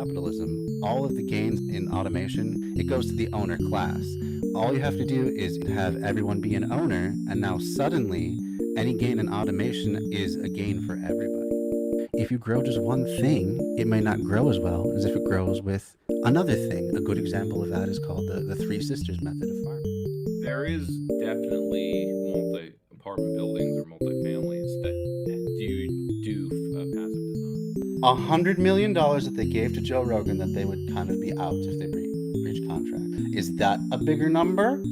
capitalism, all of the gains in automation, it goes to the owner class. All you have to do is have everyone be an owner, and now suddenly any gain in automation is a gain for everybody. If you grow just one thing, it may not grow as well as if it grows with another thing. A good example of that is called the Three Sisters method of farming. There is definitely multi-apartment buildings or multi-families that do passive design. $100 million that they gave to Joe Rogan that they would kind of be out if they breach contract. Is that a bigger number?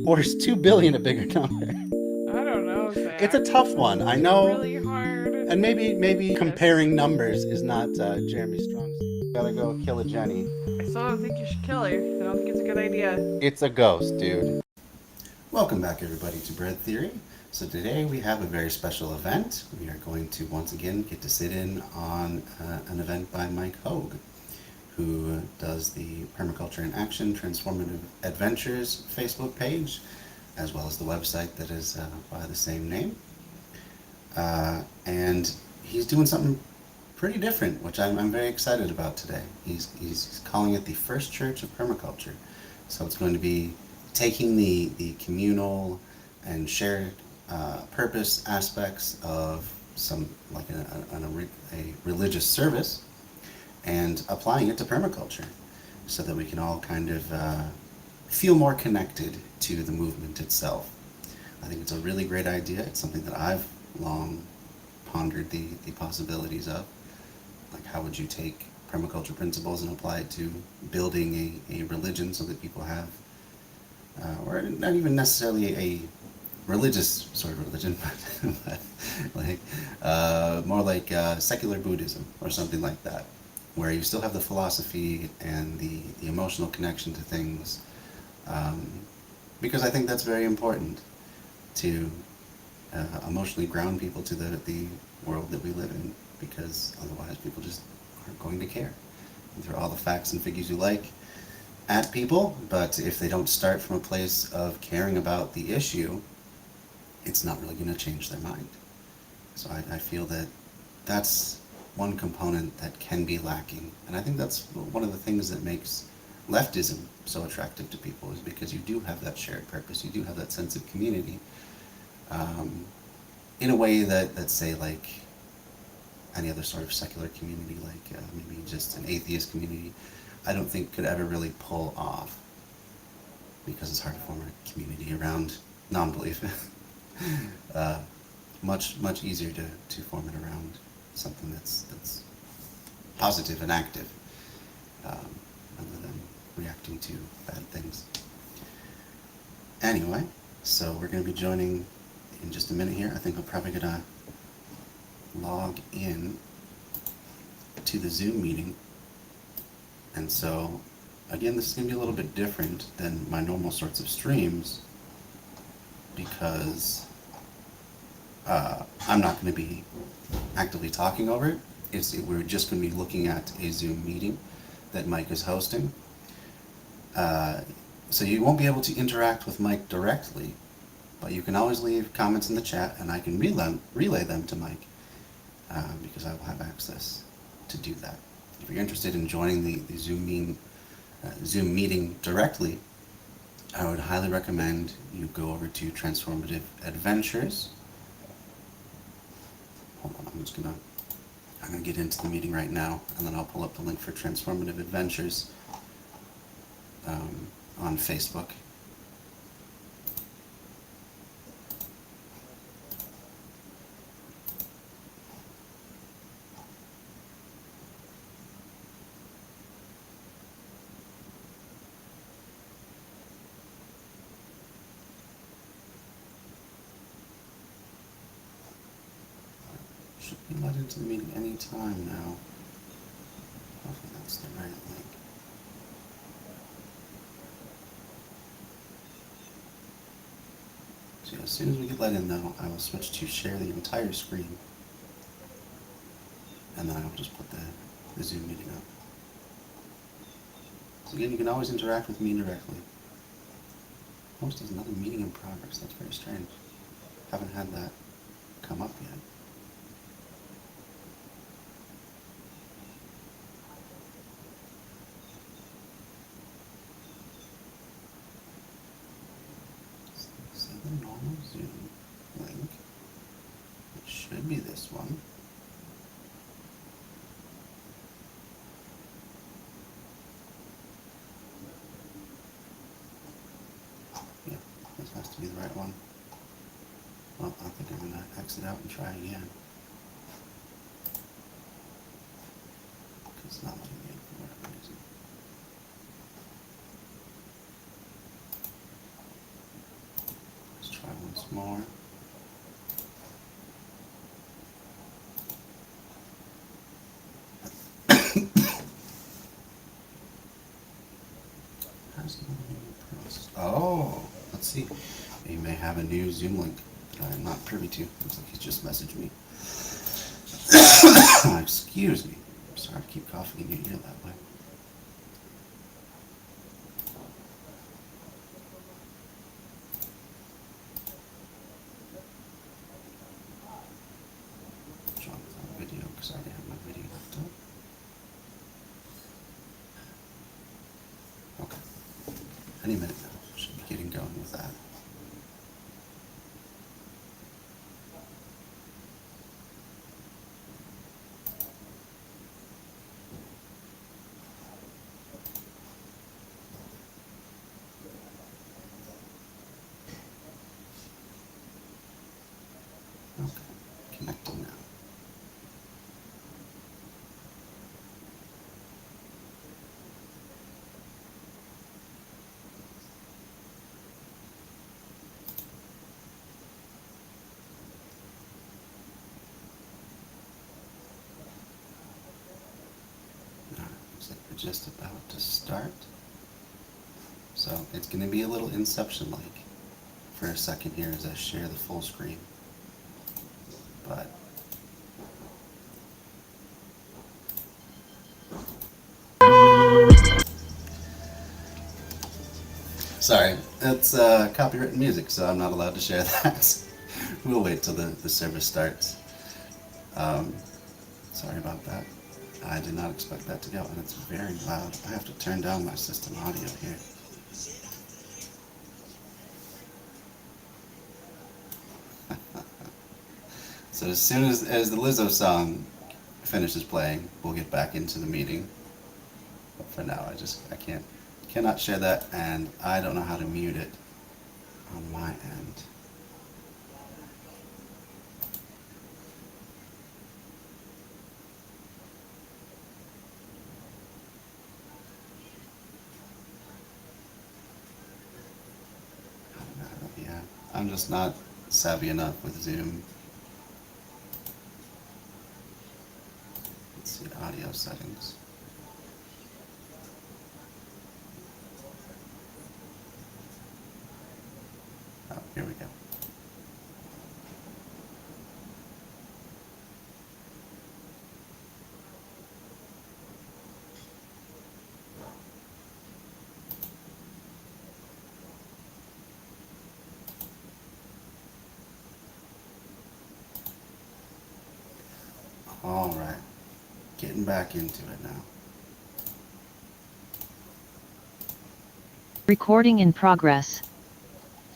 Or is 2 billion a bigger number? I don't know, Zach. It's a tough one. I It's know. really hard. And maybe comparing numbers is not Jeremy's strong suit. Gotta go kill a Jenny. I still don't think you should kill her. I don't think it's a good idea. It's a ghost, dude. Welcome back, everybody, to Bread Theory. So today we have a very special event. We are going to once again get to sit in on an event by Mike Hoag, who does the Permaculture in Action Transformative Adventures Facebook page, as well as the website that is by the same name. And he's doing something pretty different, which I'm very excited about today. He's calling it the First Church of Permaculture. So it's going to be taking the communal and shared purpose aspects of some, like a religious service, and applying it to permaculture so that we can all kind of feel more connected to the movement itself. I think it's a really great idea. It's something that I've long pondered the possibilities of. Like, how would you take permaculture principles and apply it to building a religion so that people have, or not even necessarily a religious sort of religion, but like more like secular Buddhism or something like that, where you still have the philosophy and the emotional connection to things, because I think that's very important to emotionally ground people to the world that we live in, because otherwise people just aren't going to care. You throw all the facts and figures you like at people, but if they don't start from a place of caring about the issue, it's not really going to change their mind. So I feel that that's one component that can be lacking, and I think that's one of the things that makes leftism so attractive to people, is because you do have that shared purpose, you do have that sense of community, in a way that say, like any other sort of secular community, like maybe just an atheist community, I don't think could ever really pull off, because it's hard to form a community around non-belief. Much easier to form it around something that's positive and active, rather than reacting to bad things. Anyway, so we're going to be joining in just a minute here. I think we're probably going to log in to the Zoom meeting. And so, again, this is going to be a little bit different than my normal sorts of streams, because I'm not going to be actively talking over it. We're just going to be looking at a Zoom meeting that Mike is hosting. So you won't be able to interact with Mike directly, but you can always leave comments in the chat, and I can relay them to Mike, because I will have access to do that. If you're interested in joining the Zoom meeting directly, I would highly recommend you go over to Transformative Adventures. Hold on, I'm gonna get into the meeting right now, and then I'll pull up the link for Transformative Adventures on Facebook. Should be let into the meeting any time now. Hopefully that's the right link. So as soon as we get let in, though, I will switch to share the entire screen, and then I will just put the Zoom meeting up. So again, you can always interact with me directly. Host is another meeting in progress. That's very strange. Haven't had that come up yet. Zoom link. It should be this one. Yeah, this has to be the right one. Well, I think I'm going to exit out and try again. It's not letting me in for whatever reason. Let's try once more. Oh, let's see. He may have a new Zoom link that I'm not privy to. Looks like he's just messaged me. Excuse me. I'm sorry to keep coughing in your ear that way. John without video because I already have my video left up. Okay. Any minute now. Should be getting going with that. Okay, connecting now. Alright, looks like we're just about to start. So it's going to be a little Inception-like for a second here as I share the full screen. But sorry, that's copywritten music, so I'm not allowed to share that. We'll wait till the service starts. Sorry about that. I did not expect that to go, and it's very loud. I have to turn down my system audio here. So as soon as the Lizzo song finishes playing, we'll get back into the meeting. But for now, I cannot share that, and I don't know how to mute it on my end. Yeah, I'm just not savvy enough with Zoom. Let's see, audio settings. Oh, here we go. All right, getting back into it now. Recording in progress.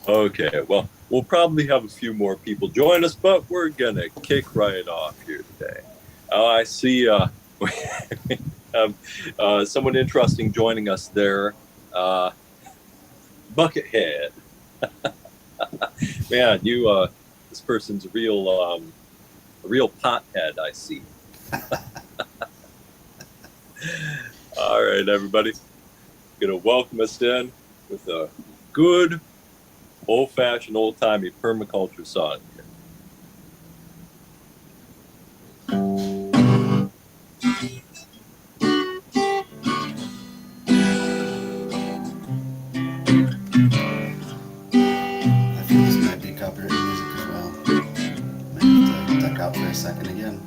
Okay, well, we'll probably have a few more people join us, but we're gonna kick right off here today. I see we have someone interesting joining us there, Buckethead. Man, you this person's a real pothead, I see. All right, everybody, gonna welcome us in with a good old-fashioned, old-timey permaculture song here. I feel this might be copyrighted music as well. Might have to duck out for a second again.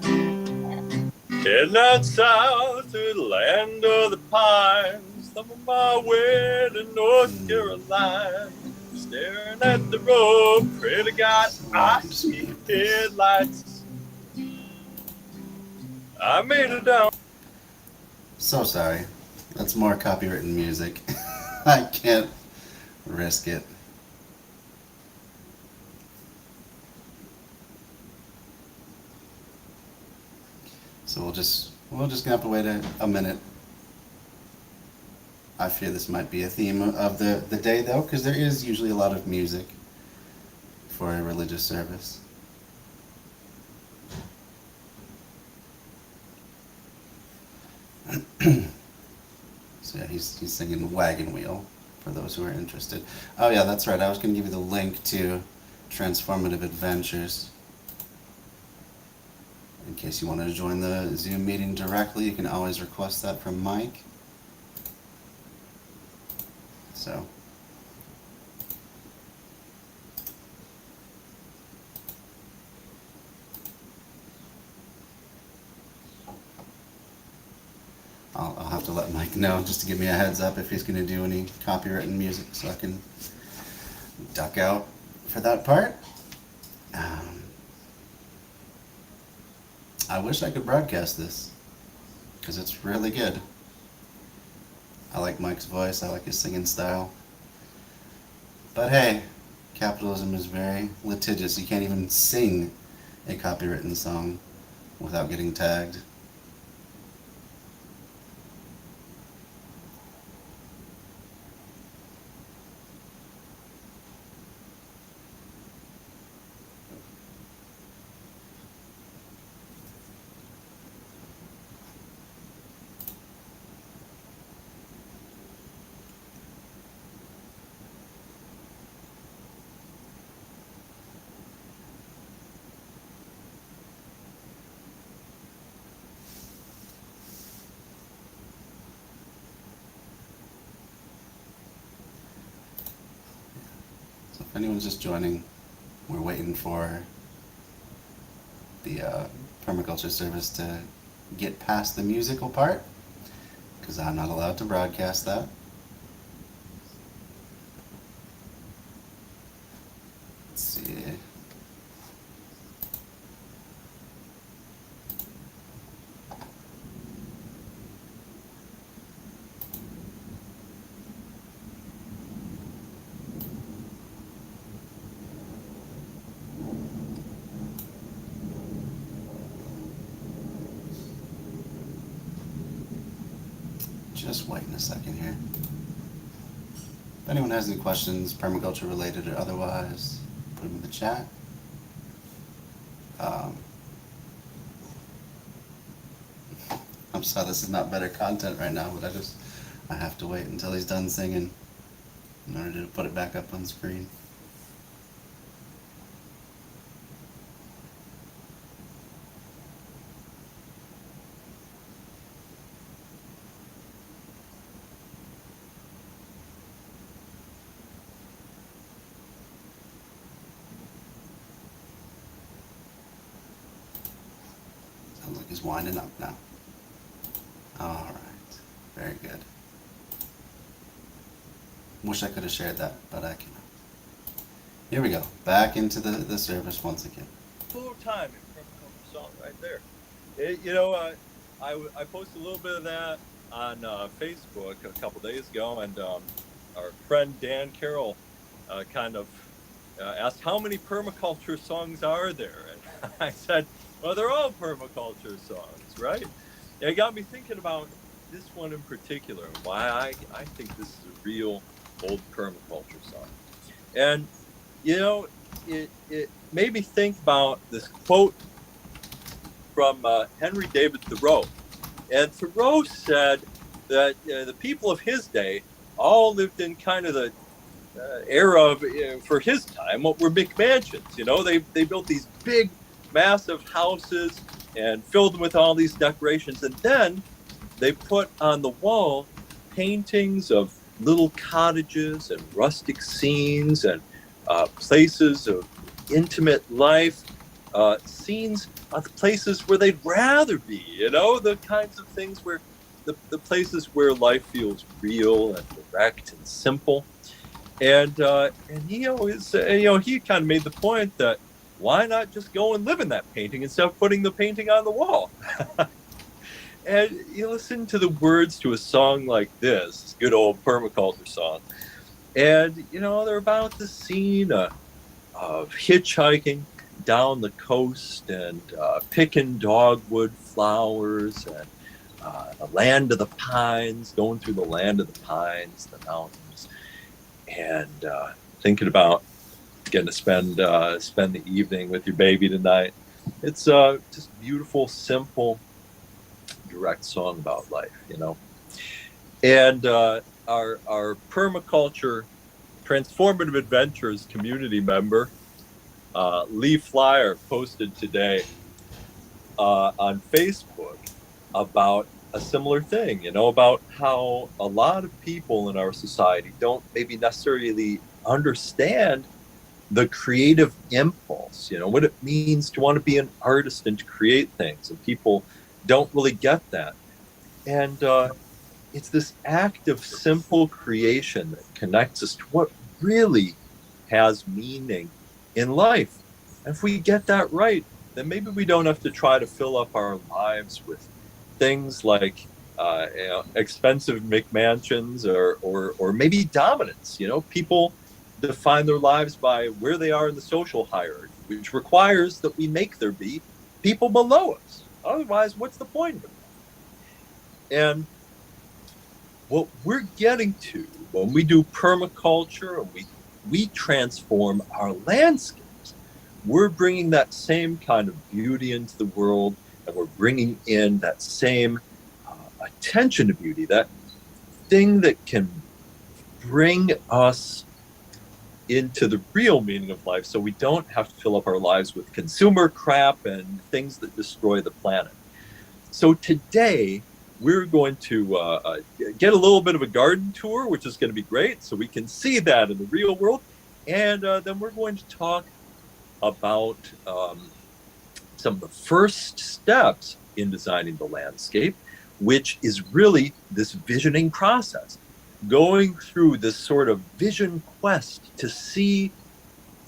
Heading out south to the land of the pines, I'm on my way to North Carolina, staring at the road, pray to God I see headlights. I made it down. So sorry. That's more copywritten music. I can't risk it. So we'll just gonna have to wait a minute. I fear this might be a theme of the day though, because there is usually a lot of music for a religious service. So yeah, he's singing Wagon Wheel for those who are interested. Oh yeah, that's right. I was going to give you the link to Transformative Adventures. In case you wanted to join the Zoom meeting directly, you can always request that from Mike. So I'll have to let Mike know just to give me a heads up if he's going to do any copywritten music so I can duck out for that part. I wish I could broadcast this because it's really good. I like Mike's voice, I like his singing style. But hey, capitalism is very litigious. You can't even sing a copywritten song without getting tagged. If anyone's just joining, we're waiting for the permaculture service to get past the musical part, because I'm not allowed to broadcast that. Let's see. Just waiting a second here. If anyone has any questions, permaculture related or otherwise, put them in the chat. I'm sorry this is not better content right now, but I have to wait until he's done singing in order to put it back up on screen. Sounds like he's winding up now. All right, very good. Wish I could have shared that, but I cannot. Here we go, back into the service once again. Full time in song right there. You know, I posted a little bit of that on Facebook a couple days ago, and our friend Dan Carroll kind of asked how many permaculture songs are there, and I said, well, they're all permaculture songs, right? It got me thinking about this one in particular, and why I think this is a real old permaculture song. And, you know, it made me think about this quote from Henry David Thoreau. And Thoreau said that the people of his day all lived in kind of the era of, for his time, what were McMansions. You know, they built these big, massive houses and filled them with all these decorations. And then they put on the wall paintings of little cottages and rustic scenes and places of intimate life, scenes of places where they'd rather be, you know, the kinds of things where the places where life feels real and direct and simple. And he always, he kind of made the point that why not just go and live in that painting instead of putting the painting on the wall? And you listen to the words to a song like this good old permaculture song, and, you know, they're about the scene of hitchhiking down the coast and picking dogwood flowers and the land of the pines, going through the land of the pines, the mountains, and thinking about getting to spend the evening with your baby tonight. It's just beautiful, simple, direct song about life, you know. And our permaculture transformative adventures community member Lee Flyer posted today on Facebook about a similar thing, you know, about how a lot of people in our society don't maybe necessarily understand the creative impulse, you know, what it means to want to be an artist and to create things. And people don't really get that. And it's this act of simple creation that connects us to what really has meaning in life. And if we get that right, then maybe we don't have to try to fill up our lives with things like you know, expensive McMansions or maybe dominance. You know, people define their lives by where they are in the social hierarchy, which requires that we make there be people below us. Otherwise, what's the point of it? And what we're getting to when we do permaculture and we transform our landscapes, we're bringing that same kind of beauty into the world, and we're bringing in that same attention to beauty, that thing that can bring us into the real meaning of life, so we don't have to fill up our lives with consumer crap and things that destroy the planet. So today, we're going to get a little bit of a garden tour, which is going to be great, so we can see that in the real world. And then we're going to talk about some of the first steps in designing the landscape, which is really this visioning process, going through this sort of vision quest to see,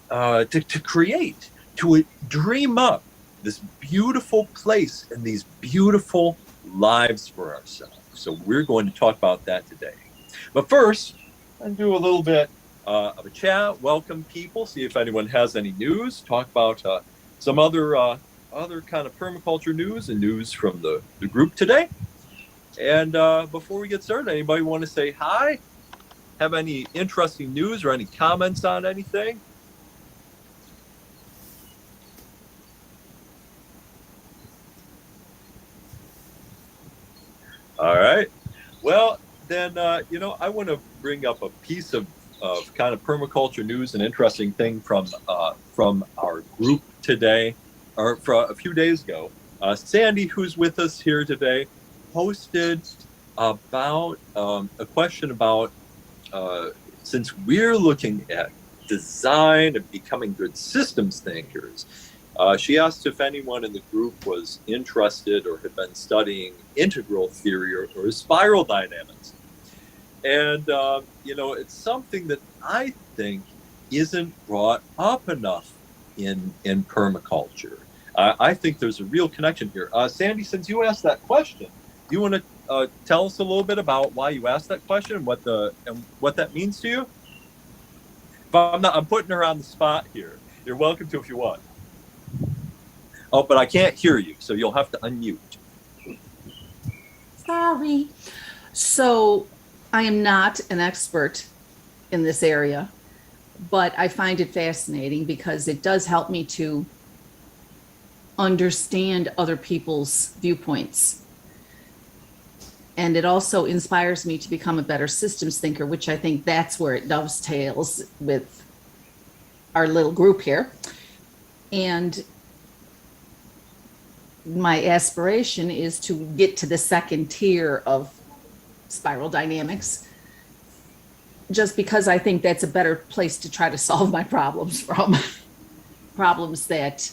to create, to dream up this beautiful place and these beautiful lives for ourselves. So we're going to talk about that today. But first, I'll do a little bit of a chat, welcome people, see if anyone has any news, talk about some other kind of permaculture news and news from the group today. And before we get started, anybody want to say hi? Have any interesting news or any comments on anything? All right. Well, then, you know, I want to bring up a piece of kind of permaculture news, an interesting thing from our group today, or from a few days ago. Sandy, who's with us here today, posted about a question about, since we're looking at design and becoming good systems thinkers, she asked if anyone in the group was interested or had been studying integral theory or spiral dynamics. And, you know, it's something that I think isn't brought up enough in permaculture. I think there's a real connection here. Sandy, since you asked that question, you want to tell us a little bit about why you asked that question and what that means to you? But I'm putting her on the spot here. You're welcome to if you want. Oh, but I can't hear you, so you'll have to unmute. Sorry. So I am not an expert in this area, but I find it fascinating because it does help me to understand other people's viewpoints. And it also inspires me to become a better systems thinker, which I think that's where it dovetails with our little group here. And my aspiration is to get to the second tier of spiral dynamics, just because I think that's a better place to try to solve my problems from. Problems that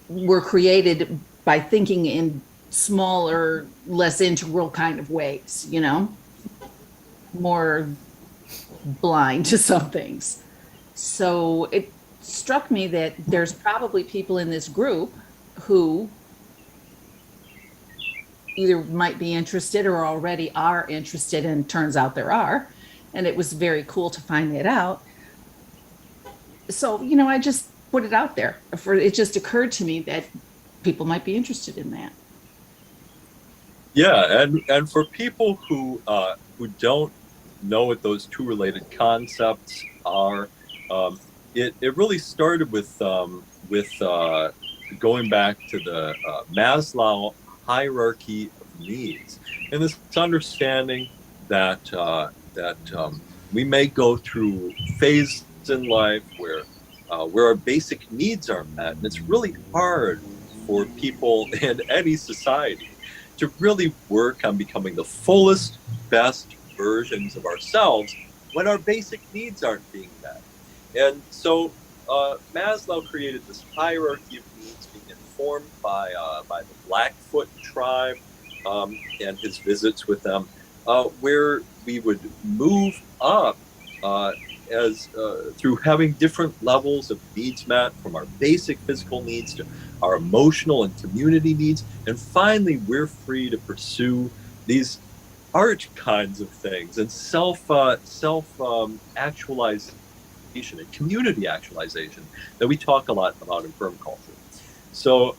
were created by thinking in smaller, less integral kind of ways, you know, more blind to some things. So it struck me that there's probably people in this group who either might be interested or already are interested, and turns out there are, and it was very cool to find that out. So, I just put it out there. It just occurred to me that people might be interested in that. Yeah, and for people who don't know what those two related concepts are, it really started with going back to the Maslow hierarchy of needs, and this understanding that we may go through phases in life where our basic needs are met, and it's really hard for people in any society to really work on becoming the fullest, best versions of ourselves when our basic needs aren't being met. And so Maslow created this hierarchy of needs being informed by the Blackfoot tribe and his visits with them, where we would move up as through having different levels of needs met, from our basic physical needs to our emotional and community needs, and finally we're free to pursue these art kinds of things and self actualization and community actualization that we talk a lot about in permaculture. So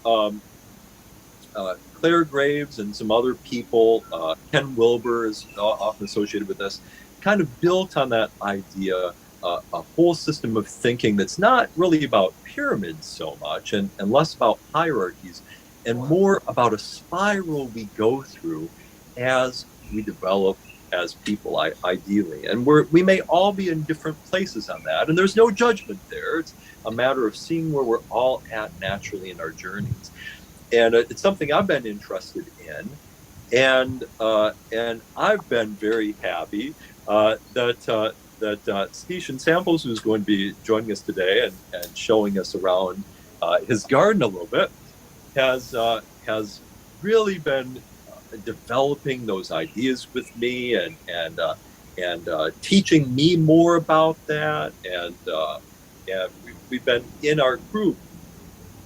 Claire Graves and some other people, Ken Wilber is often associated with this, kind of built on that idea, a whole system of thinking that's not really about pyramids so much and less about hierarchies and more about a spiral we go through as we develop as people, ideally. And we may all be in different places on that, and there's no judgment there. It's a matter of seeing where we're all at naturally in our journeys. And it's something I've been interested in, and I've been very happy that Stician Samples, who's going to be joining us today and showing us around his garden a little bit, has really been developing those ideas with me and teaching me more about that, and we've been in our group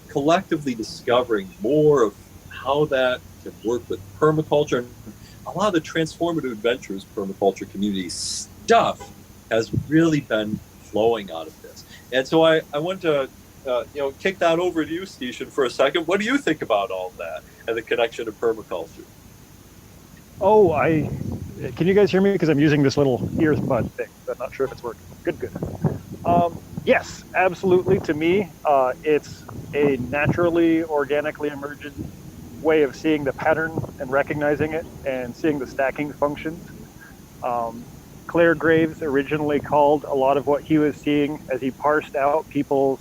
collectively discovering more of how that can work with permaculture, and a lot of the transformative adventures permaculture community stuff has really been flowing out of this. And so I want to kick that over to you, Stician, for a second. What do you think about all that and the connection to permaculture? Oh, can you guys hear me? Because I'm using this little earbud thing. I'm not sure if it's working. Good. Yes, absolutely. To me, it's a naturally, organically emergent way of seeing the pattern and recognizing it and seeing the stacking functions. Claire Graves originally called a lot of what he was seeing, as he parsed out people's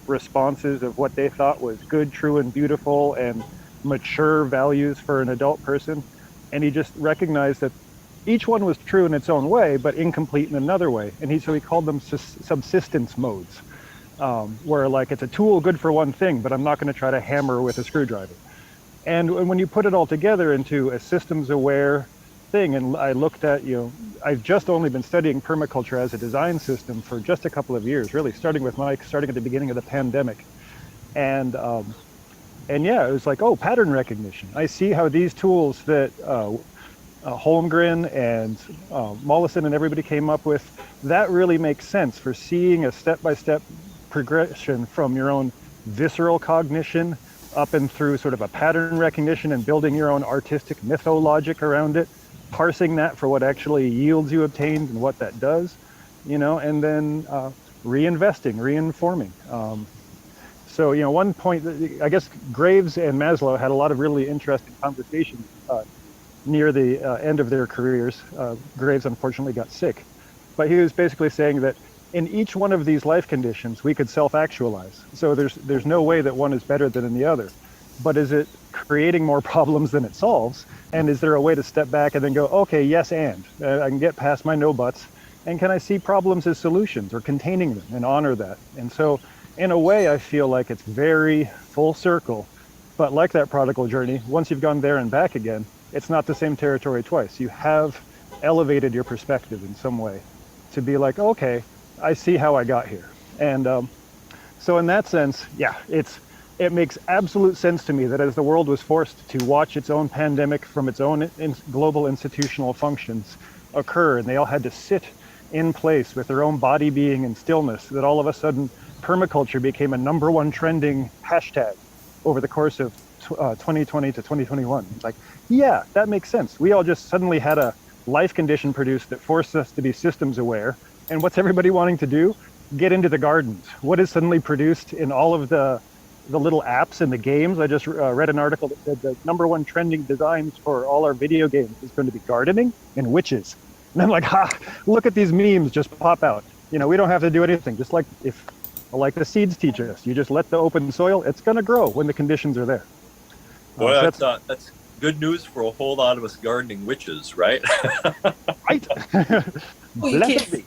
responses of what they thought was good, true, and beautiful and mature values for an adult person. And he just recognized that each one was true in its own way, but incomplete in another way. And so he called them subsistence modes, where like it's a tool good for one thing, but I'm not going to try to hammer with a screwdriver. And when you put it all together into a systems-aware thing, and I looked at, I've just only been studying permaculture as a design system for just a couple of years, really starting with Mike, starting at the beginning of the pandemic. And yeah, it was like, oh, pattern recognition. I see how these tools that Holmgren and Mollison and everybody came up with, that really makes sense for seeing a step-by-step progression from your own visceral cognition up and through sort of a pattern recognition and building your own artistic mythologic around it, parsing that for what actually yields you obtained and what that does, and then reinvesting, reinforming. So, one point, I guess Graves and Maslow had a lot of really interesting conversations near the end of their careers. Graves unfortunately got sick, but he was basically saying that in each one of these life conditions, we could self-actualize. So there's no way that one is better than the other, but is it creating more problems than it solves? And is there a way to step back and then go, okay, yes, and I can get past my no buts, and can I see problems as solutions or containing them and honor that? And so in a way, I feel like it's very full circle, but like that prodigal journey, once you've gone there and back again, it's not the same territory twice. You have elevated your perspective in some way to be like, okay, I see how I got here. And so in that sense, yeah, it makes absolute sense to me that as the world was forced to watch its own pandemic from its own global institutional functions occur, and they all had to sit in place with their own body being in stillness, that all of a sudden permaculture became a #1 trending hashtag over the course of 2020 to 2021. It's like, yeah, that makes sense. We all just suddenly had a life condition produced that forced us to be systems aware. And what's everybody wanting to do? Get into the gardens. What is suddenly produced in all of the little apps and the games? I just read an article that said the #1 trending designs for all our video games is going to be gardening and witches. And I'm like, look at these memes just pop out. You know, we don't have to do anything. Just like the seeds teach us, you just let the open soil, it's going to grow when the conditions are there. Well, that's good news for a whole lot of us gardening witches, right? Right. Well, you Blessed can't- be.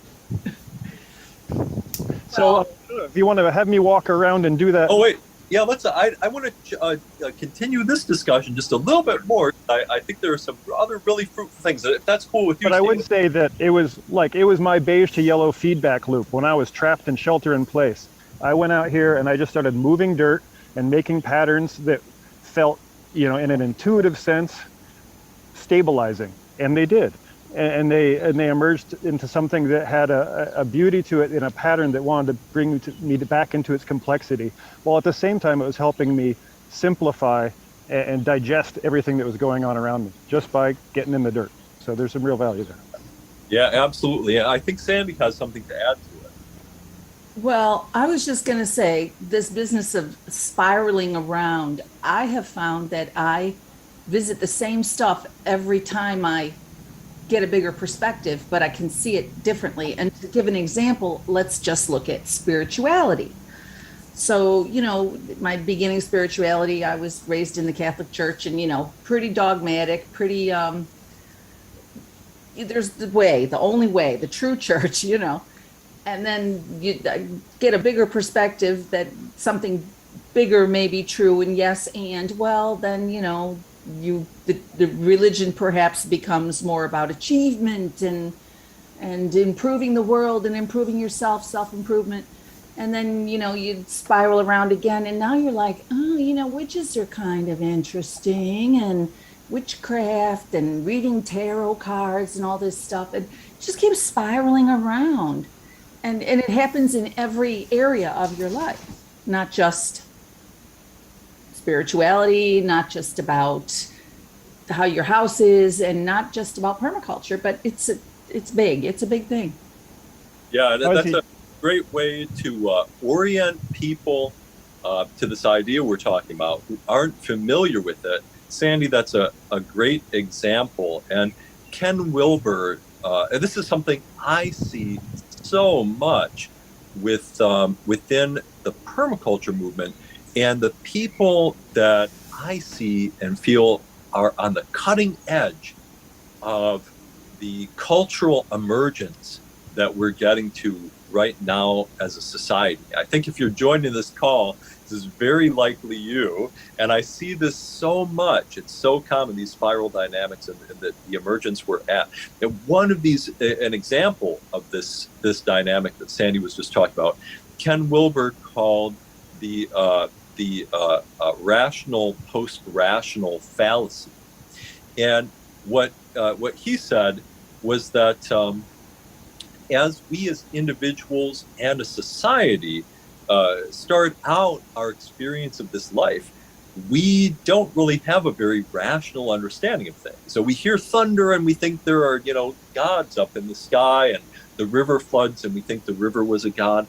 So if you want to have me walk around and do that. Oh, wait. Yeah, I want to continue this discussion just a little bit more. I think there are some other really fruitful things. If that's cool with you, But I would Steve. say that it was my beige to yellow feedback loop when I was trapped in shelter in place. I went out here and I just started moving dirt and making patterns that felt, in an intuitive sense, stabilizing, and they did. And they emerged into something that had a beauty to it in a pattern that wanted to bring me back into its complexity, while at the same time it was helping me simplify and digest everything that was going on around me just by getting in the dirt. So there's some real value there. Yeah, absolutely. I think Sandy has something to add to it. Well, I was just going to say, this business of spiraling around, I have found that I visit the same stuff every time I get a bigger perspective, but I can see it differently. And to give an example, let's just look at spirituality. So, my beginning spirituality, I was raised in the Catholic Church and, pretty dogmatic, pretty, there's the only way, the true church, and then you get a bigger perspective that something bigger may be true. And yes, and well, then, the religion perhaps becomes more about achievement and improving the world and improving yourself, self-improvement. And then, you spiral around again. And now you're like, witches are kind of interesting, and witchcraft and reading tarot cards and all this stuff. And just keeps spiraling around. And it happens in every area of your life, not just spirituality, not just about how your house is, and not just about permaculture, but it's big. It's a big thing. Yeah, that's a great way to orient people to this idea we're talking about who aren't familiar with it. Sandy, that's a great example. And Ken Wilber, and this is something I see so much within the permaculture movement, and the people that I see and feel are on the cutting edge of the cultural emergence that we're getting to right now as a society. I think if you're joining this call, this is very likely you, and I see this so much. It's so common, these spiral dynamics and the emergence we're at. And one of these, an example of this dynamic that Sandy was just talking about, Ken Wilber called the rational post-rational fallacy. And what he said was that as we as individuals and a society start out our experience of this life, we don't really have a very rational understanding of things. So we hear thunder and we think there are, gods up in the sky, and the river floods and we think the river was a god.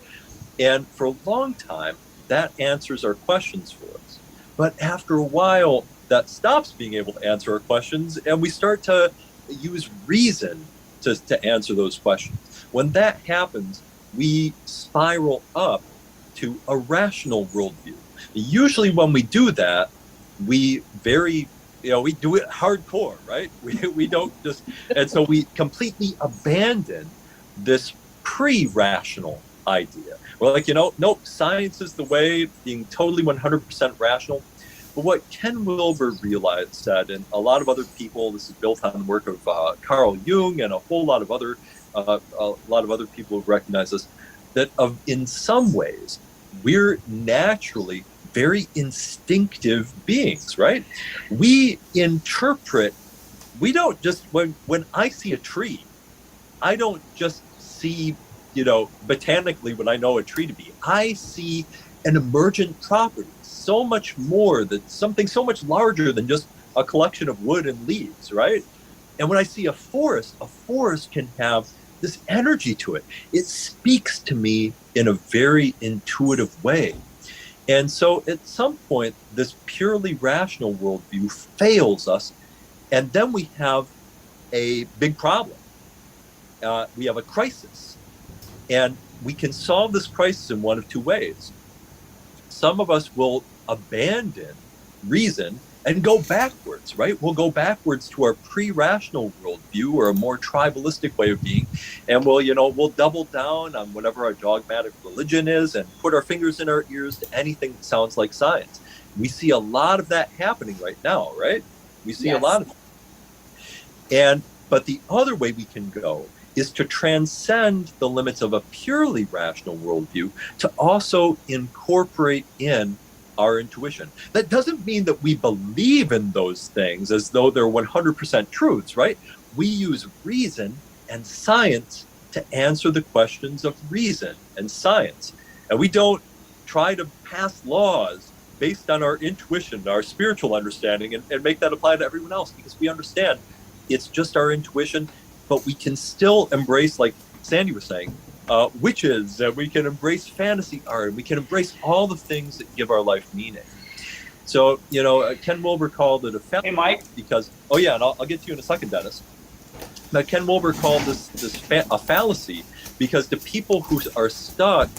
And for a long time, that answers our questions for us. But after a while, that stops being able to answer our questions, and we start to use reason to answer those questions. When that happens, we spiral up to a rational worldview. Usually when we do that, we do it hardcore, right? We don't just, and so we completely abandon this pre-rational idea. We're like, nope, science is the way, being totally 100% rational. But what Ken Wilber said, and a lot of other people, this is built on the work of Carl Jung and a whole lot of other people who recognize this, that in some ways, we're naturally very instinctive beings, right? We interpret, we don't just, when I see a tree, I don't just see, botanically what I know a tree to be. I see an emergent property, so much more, that something so much larger than just a collection of wood and leaves, right? And when I see a forest can have this energy to it. It speaks to me in a very intuitive way. And so at some point, this purely rational worldview fails us, and then we have a big problem. We have a crisis. And we can solve this crisis in one of two ways. Some of us will abandon reason and go backwards, right? We'll go backwards to our pre-rational worldview, or a more tribalistic way of being, and we'll double down on whatever our dogmatic religion is and put our fingers in our ears to anything that sounds like science. We see a lot of that happening right now, right? We see a lot of it. But the other way we can go is to transcend the limits of a purely rational worldview, to also incorporate in our intuition. That doesn't mean that we believe in those things as though they're 100% truths, right? We use reason and science to answer the questions of reason and science. And we don't try to pass laws based on our intuition, our spiritual understanding, and make that apply to everyone else, because we understand it's just our intuition, but we can still embrace, like Sandy was saying, witches, and we can embrace fantasy art, and we can embrace all the things that give our life meaning. So, Ken Wilber called it a fallacy. Hey, Mike. Because, and I'll get to you in a second, Dennis. Now, Ken Wilber called this a fallacy because the people who are stuck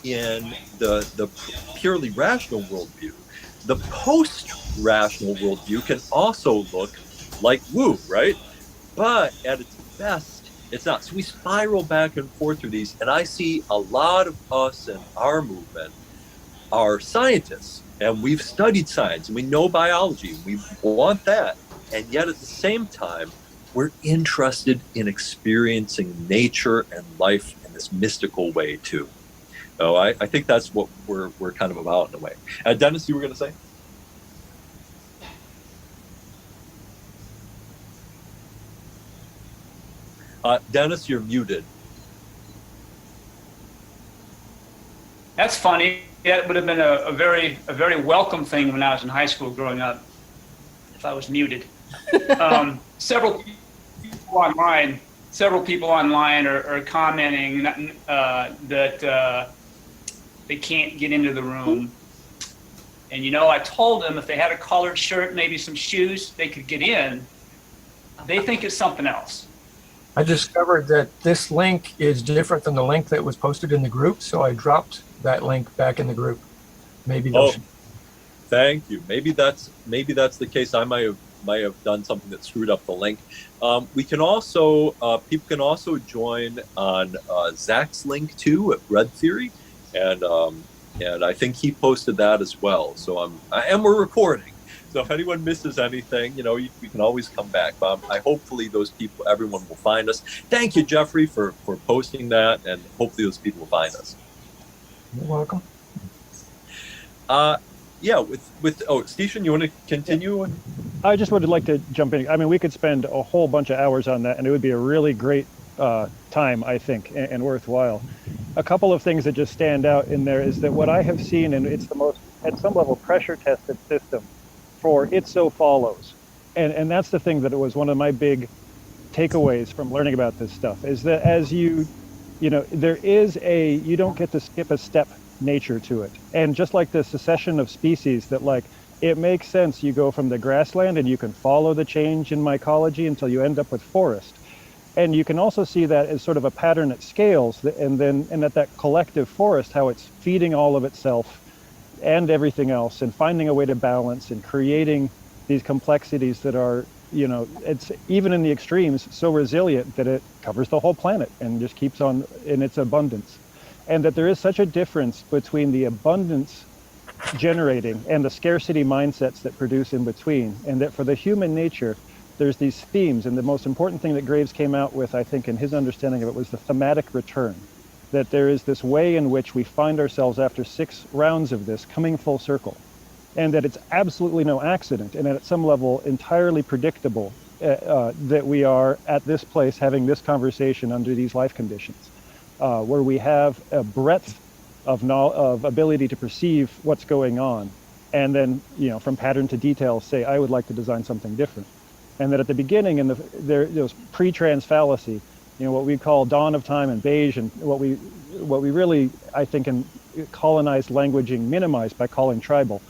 in the purely rational worldview, the post-rational worldview can also look like woo, right? But at its best, it's not. So we spiral back and forth through these, and I see a lot of us and our movement are scientists, and we've studied science, and we know biology, we want that, and yet at the same time, we're interested in experiencing nature and life in this mystical way too. So I think that's what we're kind of about in a way. Dennis, you were going to say? Dennis, you're muted. That's funny. That would have been a very welcome thing when I was in high school growing up, if I was muted. Several people online are commenting that they can't get into the room. And I told them if they had a collared shirt, maybe some shoes, they could get in. They think it's something else. I discovered that this link is different than the link that was posted in the group, so I dropped that link back in the group. Maybe thank you. Maybe that's the case. I might have done something that screwed up the link. We can also people can also join on Zach's link too at Red Theory, and I think he posted that as well. So we're recording. So if anyone misses anything, we can always come back. But hopefully everyone will find us. Thank you, Jeffrey, for posting that, and hopefully those people will find us. You're welcome. Stician, you want to continue? I just would like to jump in. I mean, we could spend a whole bunch of hours on that, and it would be a really great time, I think, and worthwhile. A couple of things that just stand out in there is that what I have seen, and it's the most, at some level, pressure-tested system for it so follows. And that's the thing that it was one of my big takeaways from learning about this stuff, is that as you don't get to skip a step nature to it. And just like the succession of species that it makes sense, you go from the grassland and you can follow the change in mycology until you end up with forest. And you can also see that as sort of a pattern that scales, and at that collective forest, how it's feeding all of itself and everything else, and finding a way to balance and creating these complexities that are, it's even in the extremes so resilient that it covers the whole planet and just keeps on in its abundance. And that there is such a difference between the abundance generating and the scarcity mindsets that produce in between, and that for the human nature, there's these themes. And the most important thing that Graves came out with, I think, in his understanding of it, was the thematic return. That there is this way in which we find ourselves after 6 rounds of this coming full circle, and that it's absolutely no accident, and at some level entirely predictable that we are at this place having this conversation under these life conditions. where we have a breadth of ability to perceive what's going on, and then, from pattern to detail, say, I would like to design something different. And that at the beginning, there was pre-trans fallacy, what we call dawn of time and beige, and what we really, I think, in colonized languaging minimized by calling tribal.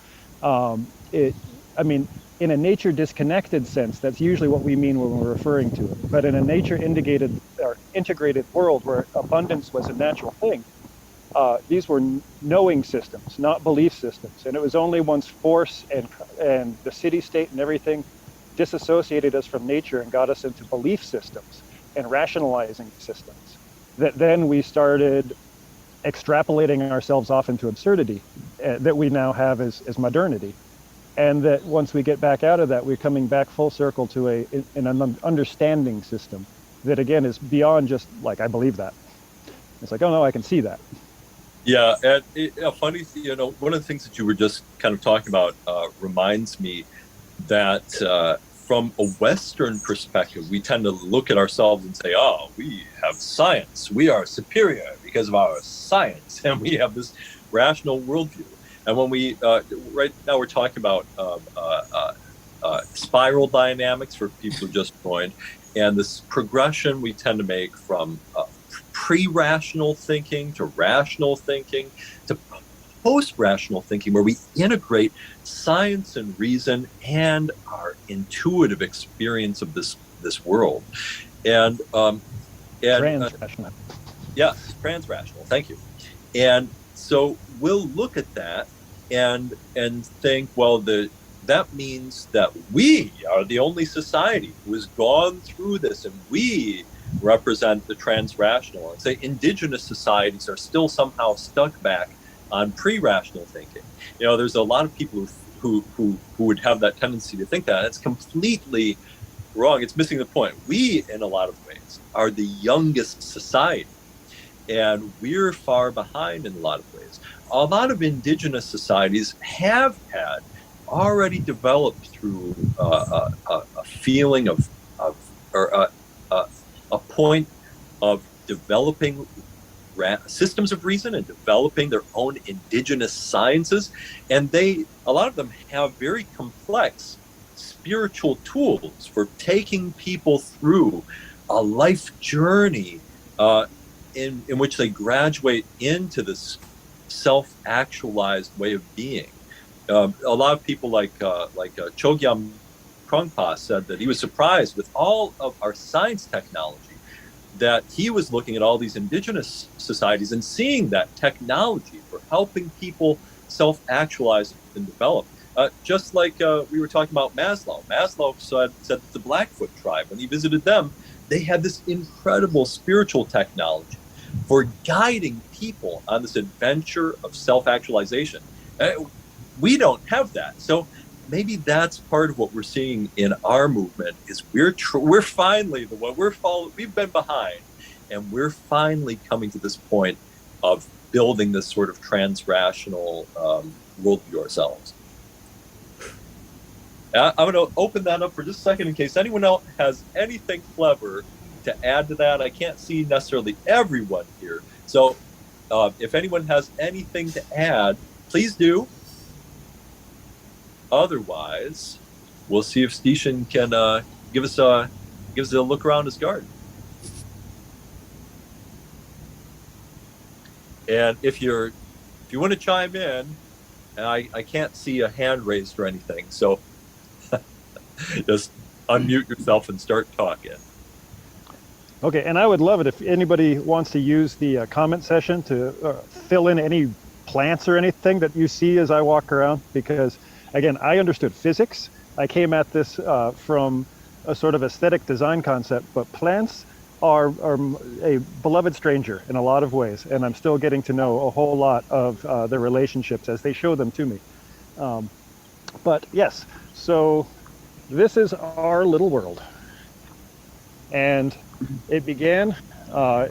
In a nature disconnected sense, that's usually what we mean when we're referring to it. But in a nature integrated world where abundance was a natural thing, these were knowing systems, not belief systems. And it was only once force and the city-state and everything disassociated us from nature and got us into belief systems and rationalizing systems that then we started extrapolating ourselves off into absurdity that we now have as modernity. And that once we get back out of that, we're coming back full circle to an understanding system that, again, is beyond just like, I believe that. It's like, oh no, I can see that. Yeah, and a funny thing, one of the things that you were just kind of talking about reminds me that from a Western perspective, we tend to look at ourselves and say, oh, we have science. We are superior because of our science. And we have this rational worldview. And when we, right now we're talking about spiral dynamics for people who just joined, and this progression we tend to make from pre-rational thinking to rational thinking to post-rational thinking, where we integrate science and reason and our intuitive experience of this world. And trans-rational. Yes, trans-rational. Thank you. And so we'll look at that and think, well, that means that we are the only society who has gone through this, and we represent the trans-rational. And say indigenous societies are still somehow stuck back on pre-rational thinking. There's a lot of people who would have that tendency to think that. It's completely wrong. It's missing the point. We, in a lot of ways, are the youngest society, and we're far behind in a lot of ways. A lot of indigenous societies have had already developed through a feeling of a point of developing systems of reason and developing their own indigenous sciences. And a lot of them have very complex spiritual tools for taking people through a life journey in which they graduate into this self-actualized way of being. A lot of people like Chogyam Trungpa said that he was surprised with all of our science technology, that he was looking at all these indigenous societies and seeing that technology for helping people self-actualize and develop. Just like we were talking about Maslow. Maslow said that the Blackfoot tribe, when he visited them, they had this incredible spiritual technology for guiding people on this adventure of self-actualization. We don't have that. So maybe that's part of what we're seeing in our movement is we're finally the one we've been behind, and we're finally coming to this point of building this sort of trans-rational worldview ourselves. I'm going to open that up for just a second in case anyone else has anything clever to add to that. I can't see necessarily everyone here. So if anyone has anything to add, please do. Otherwise, we'll see if Stician can give us a look around his garden. And if you want to chime in, and I can't see a hand raised or anything, so just unmute yourself and start talking. Okay, and I would love it if anybody wants to use the comment session to fill in any plants or anything that you see as I walk around, because again, I understood physics. I came at this from a sort of aesthetic design concept, but plants are a beloved stranger in a lot of ways, and I'm still getting to know a whole lot of their relationships as they show them to me. But yes, so this is our little world. And it began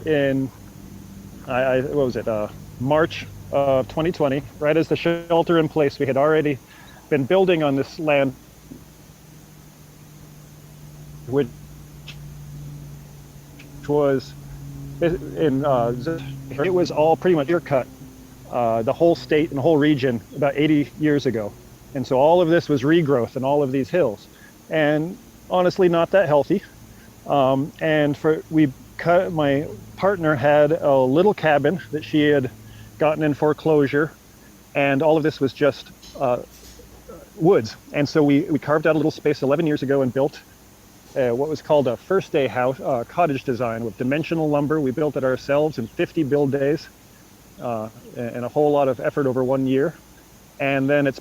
in, what was it, March of 2020, right as the shelter in place. We had already been building on this land, which was it was all pretty much clear cut, the whole state and the whole region about 80 years ago. And so all of this was regrowth in all of these hills, and honestly not that healthy. My partner had a little cabin that she had gotten in foreclosure, and all of this was just woods. And so we carved out a little space 11 years ago and built what was called a first day house, cottage design with dimensional lumber. We built it ourselves in 50 build days and a whole lot of effort over 1 year. And then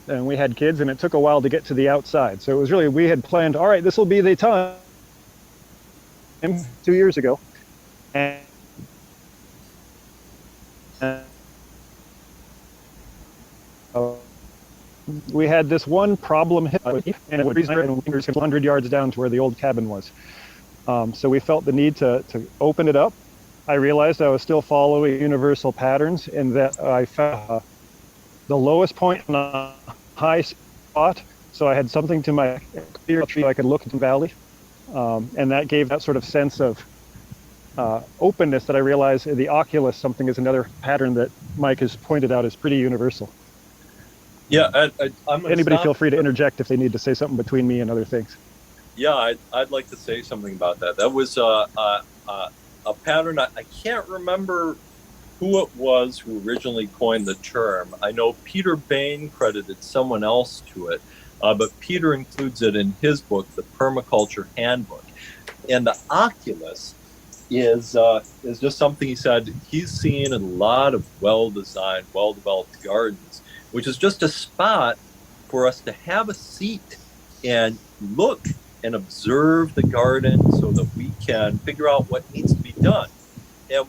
and we had kids, and it took a while to get to the outside. So it was really, we had planned, all right, this will be the time 2 years ago. And we had this one problem hit, and it was 100 yards down to where the old cabin was. So we felt the need to open it up. I realized I was still following universal patterns in that I found the lowest point in a high spot. So I had something to my clear tree I could look at the valley. And that gave that sort of sense of openness that I realized the oculus something is another pattern that Mike has pointed out is pretty universal. Yeah, I'm Anybody feel free to interject if they need to say something between me and other things. Yeah, I'd like to say something about that. That was a pattern. I can't remember who it was who originally coined the term. I know Peter Bain credited someone else to it, but Peter includes it in his book, The Permaculture Handbook. And the oculus is just something he said he's seen in a lot of well-designed, well-developed gardens, which is just a spot for us to have a seat and look and observe the garden so that we can figure out what needs to be done. And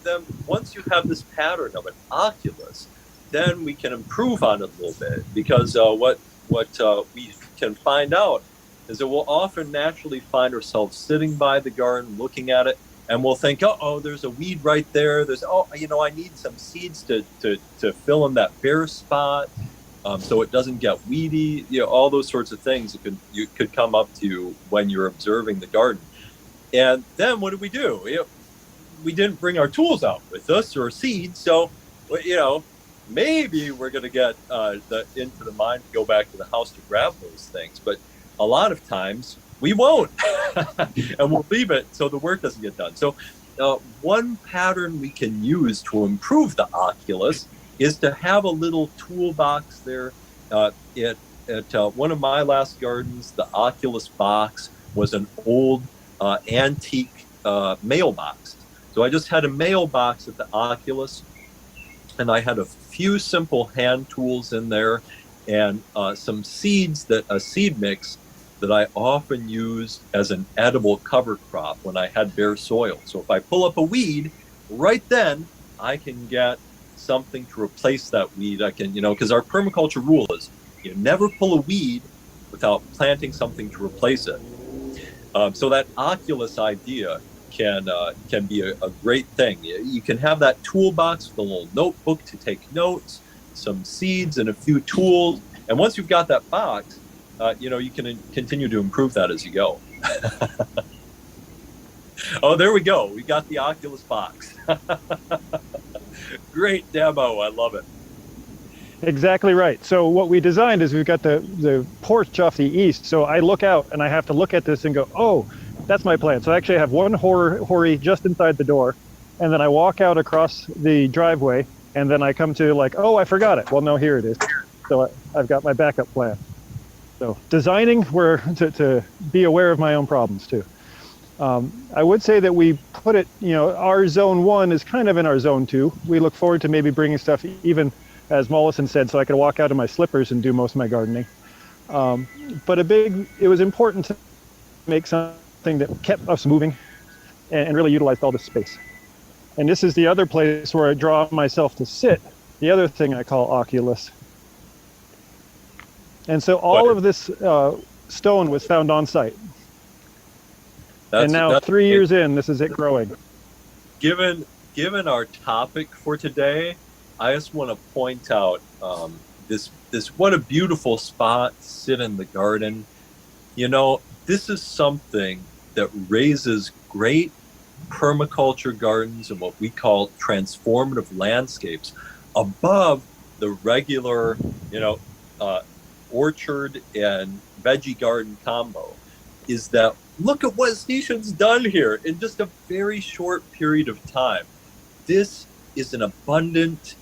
then once you have this pattern of an oculus, then we can improve on it a little bit, because what we can find out is that we'll often naturally find ourselves sitting by the garden, looking at it, and we'll think, oh, there's a weed right there. I need some seeds to fill in that bare spot, so it doesn't get weedy. All those sorts of things that could come up to you when you're observing the garden. And then what do? We didn't bring our tools out with us or seeds, so maybe we're going to get into the mind to go back to the house to grab those things, but a lot of times we won't, and we'll leave it so the work doesn't get done. So one pattern we can use to improve the oculus is to have a little toolbox there. At one of my last gardens, the oculus box was an old antique mailbox. So I just had a mailbox at the oculus, and I had a few simple hand tools in there, and some seeds, a seed mix that I often used as an edible cover crop when I had bare soil. So if I pull up a weed, right then I can get something to replace that weed. I can, because our permaculture rule is you never pull a weed without planting something to replace it. So that oculus idea can be a great thing. You can have that toolbox with a little notebook to take notes, some seeds, and a few tools. And once you've got that box, you can continue to improve that as you go. Oh, there we go. We got the Oculus box. Great demo. I love it. Exactly right. So what we designed is we've got the porch off the east. So I look out and I have to look at this and go, oh, that's my plan. So I actually have one hori just inside the door. And then I walk out across the driveway, and then I come to oh, I forgot it. Well, no, here it is. So I've got my backup plan. So designing to be aware of my own problems too. I would say that we put it, our zone 1 is kind of in our zone 2. We look forward to maybe bringing stuff, even as Mollison said, so I could walk out in my slippers and do most of my gardening. But it was important to make something that kept us moving and really utilized all this space. And this is the other place where I draw myself to sit, the other thing I call oculus. And so all of this stone was found on site. And now 3 years in, this is it growing. Given our topic for today, I just want to point out this what a beautiful spot to sit in the garden. This is something that raises great permaculture gardens and what we call transformative landscapes above the regular, orchard and veggie garden combo is that look at what Stician's done here in just a very short period of time. This is an abundant,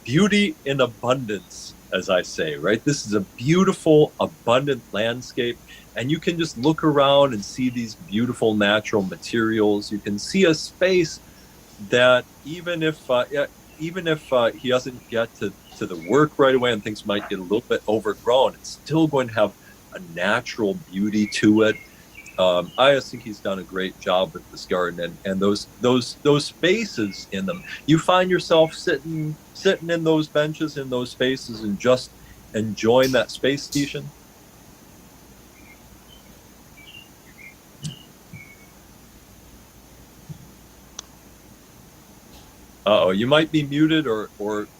beauty in abundance, as I say, right? This is a beautiful, abundant landscape, and you can just look around and see these beautiful natural materials. You can see a space that even if he doesn't get to the work right away and things might get a little bit overgrown, it's still going to have a natural beauty to it. I just think he's done a great job with this garden, and those spaces in them. You find yourself sitting in those benches in those spaces and just enjoying that space, Stician. Uh-oh, you might be muted, or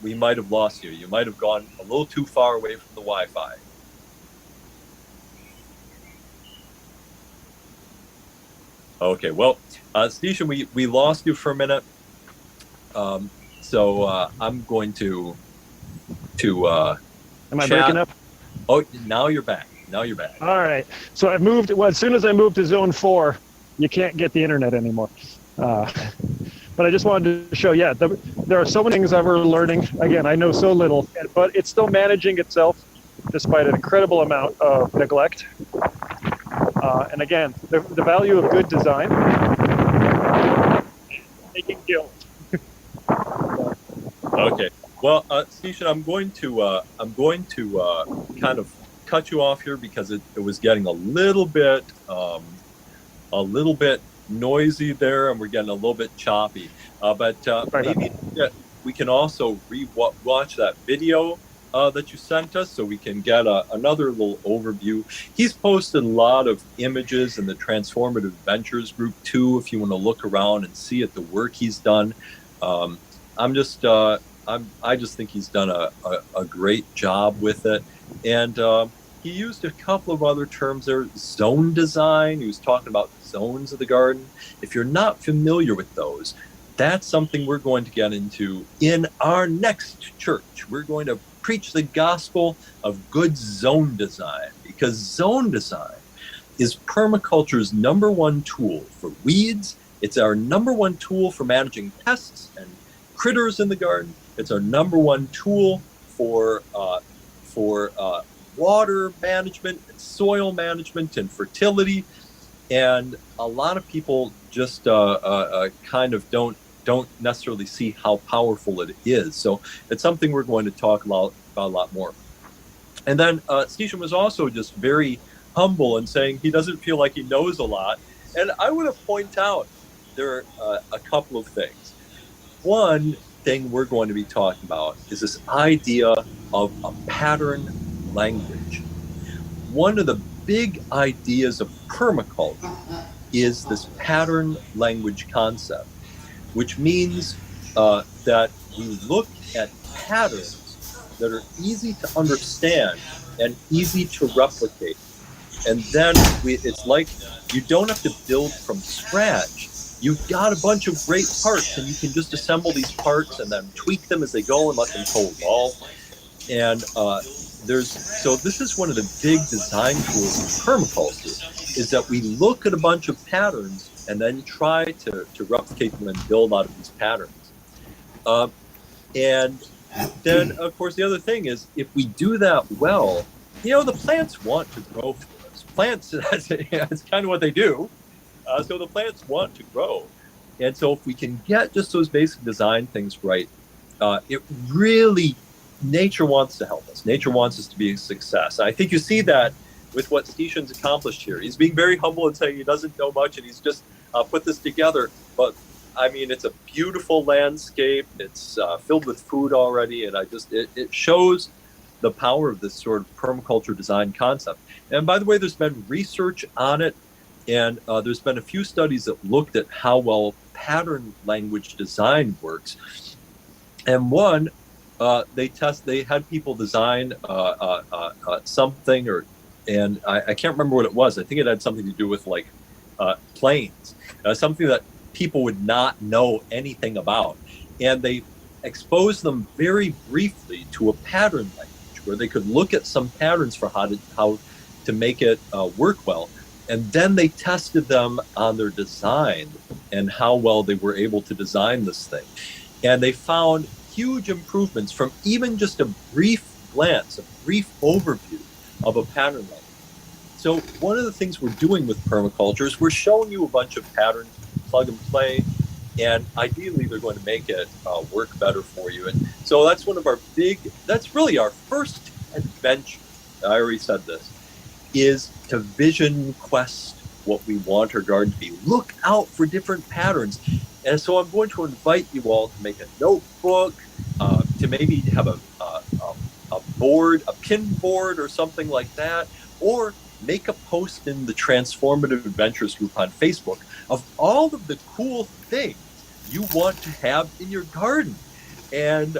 we might have lost you. You might have gone a little too far away from the Wi-Fi. Okay, well, Stician, we lost you for a minute. So I'm going to Am I chat. breaking up? Oh, now you're back. All right. So I moved. Well, as soon as I moved to Zone 4, you can't get the internet anymore. But I just wanted to show, there are so many things that we're learning. Again, I know so little, but it's still managing itself despite an incredible amount of neglect. And again, the value of good design, taking guilt. Okay. Well, Stician, I'm going to kind of cut you off here because it was getting a little bit noisy there, and we're getting a little bit choppy. But maybe we can also watch that video that you sent us, so we can get another little overview. He's posted a lot of images in the Transformative Ventures group too, if you want to look around and see at the work he's done. I just think he's done a great job with it, and he used a couple of other terms there. Zone design. He was talking about zones of the garden. If you're not familiar with those, that's something we're going to get into in our next church. We're going to preach the gospel of good zone design, because zone design is permaculture's #1 tool for weeds. It's our #1 tool for managing pests and critters in the garden. It's our #1 tool for water management and soil management and fertility. And a lot of people just kind of don't necessarily see how powerful it is. So it's something we're going to talk about a lot more. And then Stician was also just very humble and saying he doesn't feel like he knows a lot. And I want to point out there are a couple of things. One thing we're going to be talking about is this idea of a pattern language. One of the big ideas of permaculture is this pattern language concept, which means that we look at patterns that are easy to understand and easy to replicate. And then it's like you don't have to build from scratch. You've got a bunch of great parts, and you can just assemble these parts and then tweak them as they go and let them co-evolve. And so this is one of the big design tools in permaculture, is that we look at a bunch of patterns and then try to replicate them and build out of these patterns. And then, of course, the other thing is, if we do that well, the plants want to grow for us. Plants, that's kind of what they do. So the plants want to grow. And so if we can get just those basic design things right, it really, nature wants to help us. Nature wants us to be a success. I think you see that with what Stician's accomplished here. He's being very humble and saying he doesn't know much, and he's just put this together. But I mean, it's a beautiful landscape. It's filled with food already, and it shows the power of this sort of permaculture design concept. And by the way, there's been research on it, and there's been a few studies that looked at how well pattern language design works. And one, they had people design something, and I can't remember what it was. I think it had something to do with like planes. something that people would not know anything about. And they exposed them very briefly to a pattern language where they could look at some patterns for how to make it work well. And then they tested them on their design and how well they were able to design this thing. And they found huge improvements from even just a brief glance, a brief overview of a pattern language. So one of the things we're doing with permaculture is we're showing you a bunch of patterns, plug and play, and ideally they're going to make it work better for you. And so that's one of our that's really our first adventure, I already said this, is to vision quest what we want our garden to be. Look out for different patterns. And so I'm going to invite you all to make a notebook, to maybe have a board, a pin board or something like that, or make a post in the Transformative Adventures group on Facebook of all of the cool things you want to have in your garden. And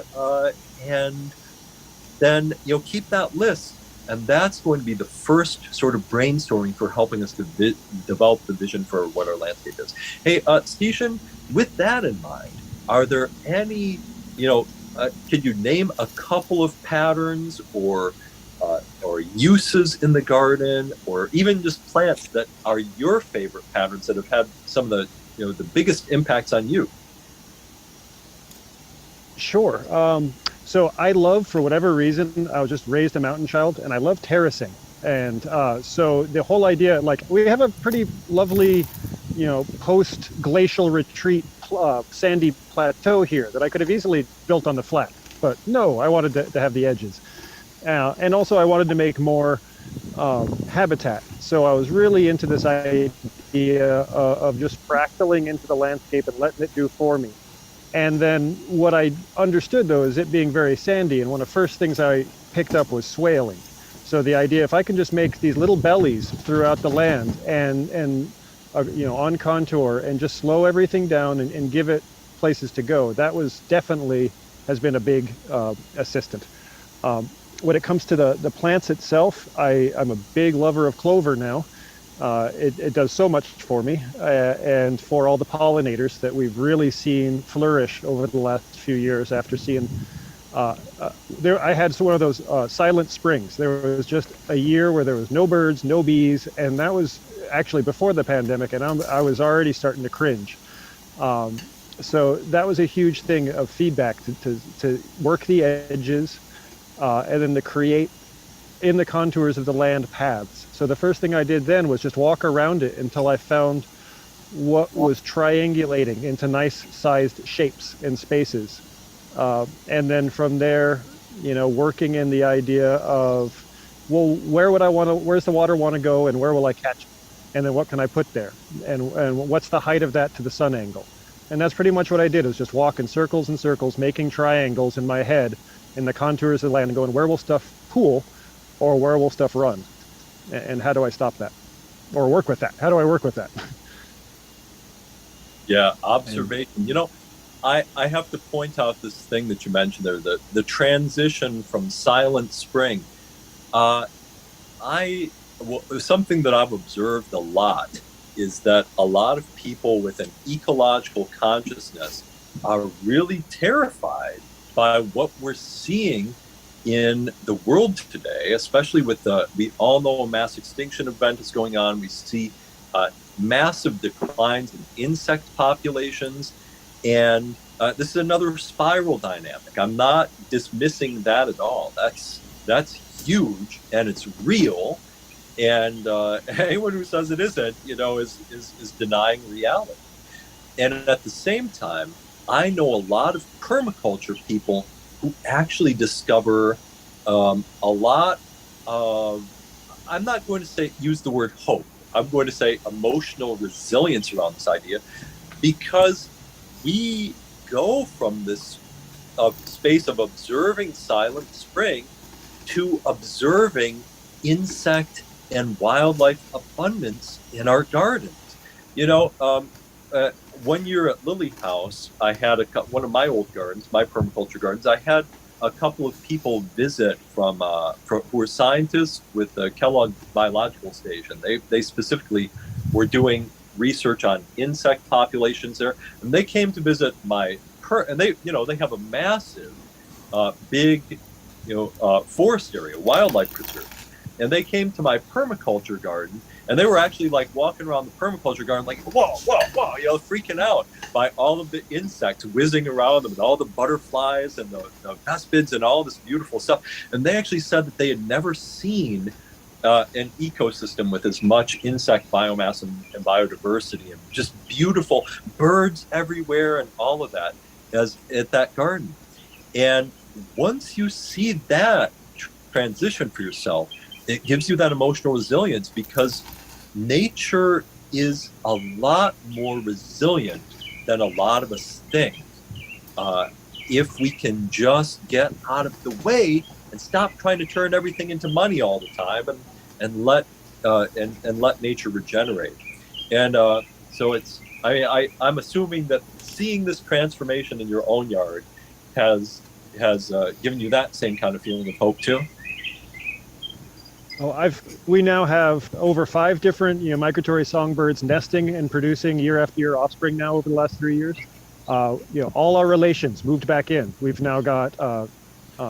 then keep that list. And that's going to be the first sort of brainstorming for helping us to develop the vision for what our landscape is. Hey, Stician, with that in mind, are there any, could you name a couple of patterns or uses in the garden, or even just plants that are your favorite patterns that have had some of the biggest impacts on you? Sure. So I love, for whatever reason, I was just raised a mountain child, and I love terracing. And so the whole idea, we have a pretty lovely, post-glacial retreat sandy plateau here that I could have easily built on the flat. But no, I wanted to have the edges. And also I wanted to make more habitat. So I was really into this idea of just fractaling into the landscape and letting it do for me. And then what I understood, though, is it being very sandy. And one of the first things I picked up was swaling. So the idea, if I can just make these little bellies throughout the land and on contour and just slow everything down and give it places to go, that was definitely has been a big assistant. When it comes to the plants itself, I'm a big lover of clover now. It does so much for me and for all the pollinators that we've really seen flourish over the last few years after seeing I had one of those silent springs. There was just a year where there was no birds, no bees, and that was actually before the pandemic, and I was already starting to cringe. So that was a huge thing of feedback to work the edges and then to create in the contours of the land paths. So the first thing I did then was just walk around it until I found what was triangulating into nice sized shapes and spaces. And then from there, working in the idea of, well, where's the water want to go and where will I catch it? And then what can I put there? And what's the height of that to the sun angle? And that's pretty much what I did, is just walk in circles and circles, making triangles in my head in the contours of the land and going, where will stuff pool or where will stuff run? And how do I stop that? Or work with that? How do I work with that? Yeah, observation. I have to point out this thing that you mentioned there, the transition from silent spring. Something that I've observed a lot is that a lot of people with an ecological consciousness are really terrified by what we're seeing in the world today, especially with we all know a mass extinction event is going on. We see massive declines in insect populations, and this is another spiral dynamic. I'm not dismissing that at all. That's huge, and it's real. And anyone who says it isn't, is denying reality. And at the same time, I know a lot of permaculture people who actually discover a lot of, I'm not going to use the word hope. I'm going to say emotional resilience around this idea, because we go from this space of observing silent spring to observing insect and wildlife abundance in our gardens. One year at Lily House, I had one of my old gardens, my permaculture gardens. I had a couple of people visit from who are scientists with the Kellogg Biological Station. They specifically were doing research on insect populations there. And they came to visit and they have a massive, big, forest area, wildlife preserve. And they came to my permaculture garden, and they were actually like walking around the permaculture garden like, whoa, freaking out by all of the insects whizzing around them and all the butterflies and the vespids and all this beautiful stuff. And they actually said that they had never seen an ecosystem with as much insect biomass and biodiversity and just beautiful birds everywhere and all of that as at that garden. And once you see that transition for yourself, it gives you that emotional resilience, because nature is a lot more resilient than a lot of us think. If we can just get out of the way and stop trying to turn everything into money all the time, and let nature regenerate. And so I'm assuming that seeing this transformation in your own yard has given you that same kind of feeling of hope too. Oh, we now have over 5 different migratory songbirds nesting and producing year after year offspring now over the last 3 years. All our relations moved back in. We've now got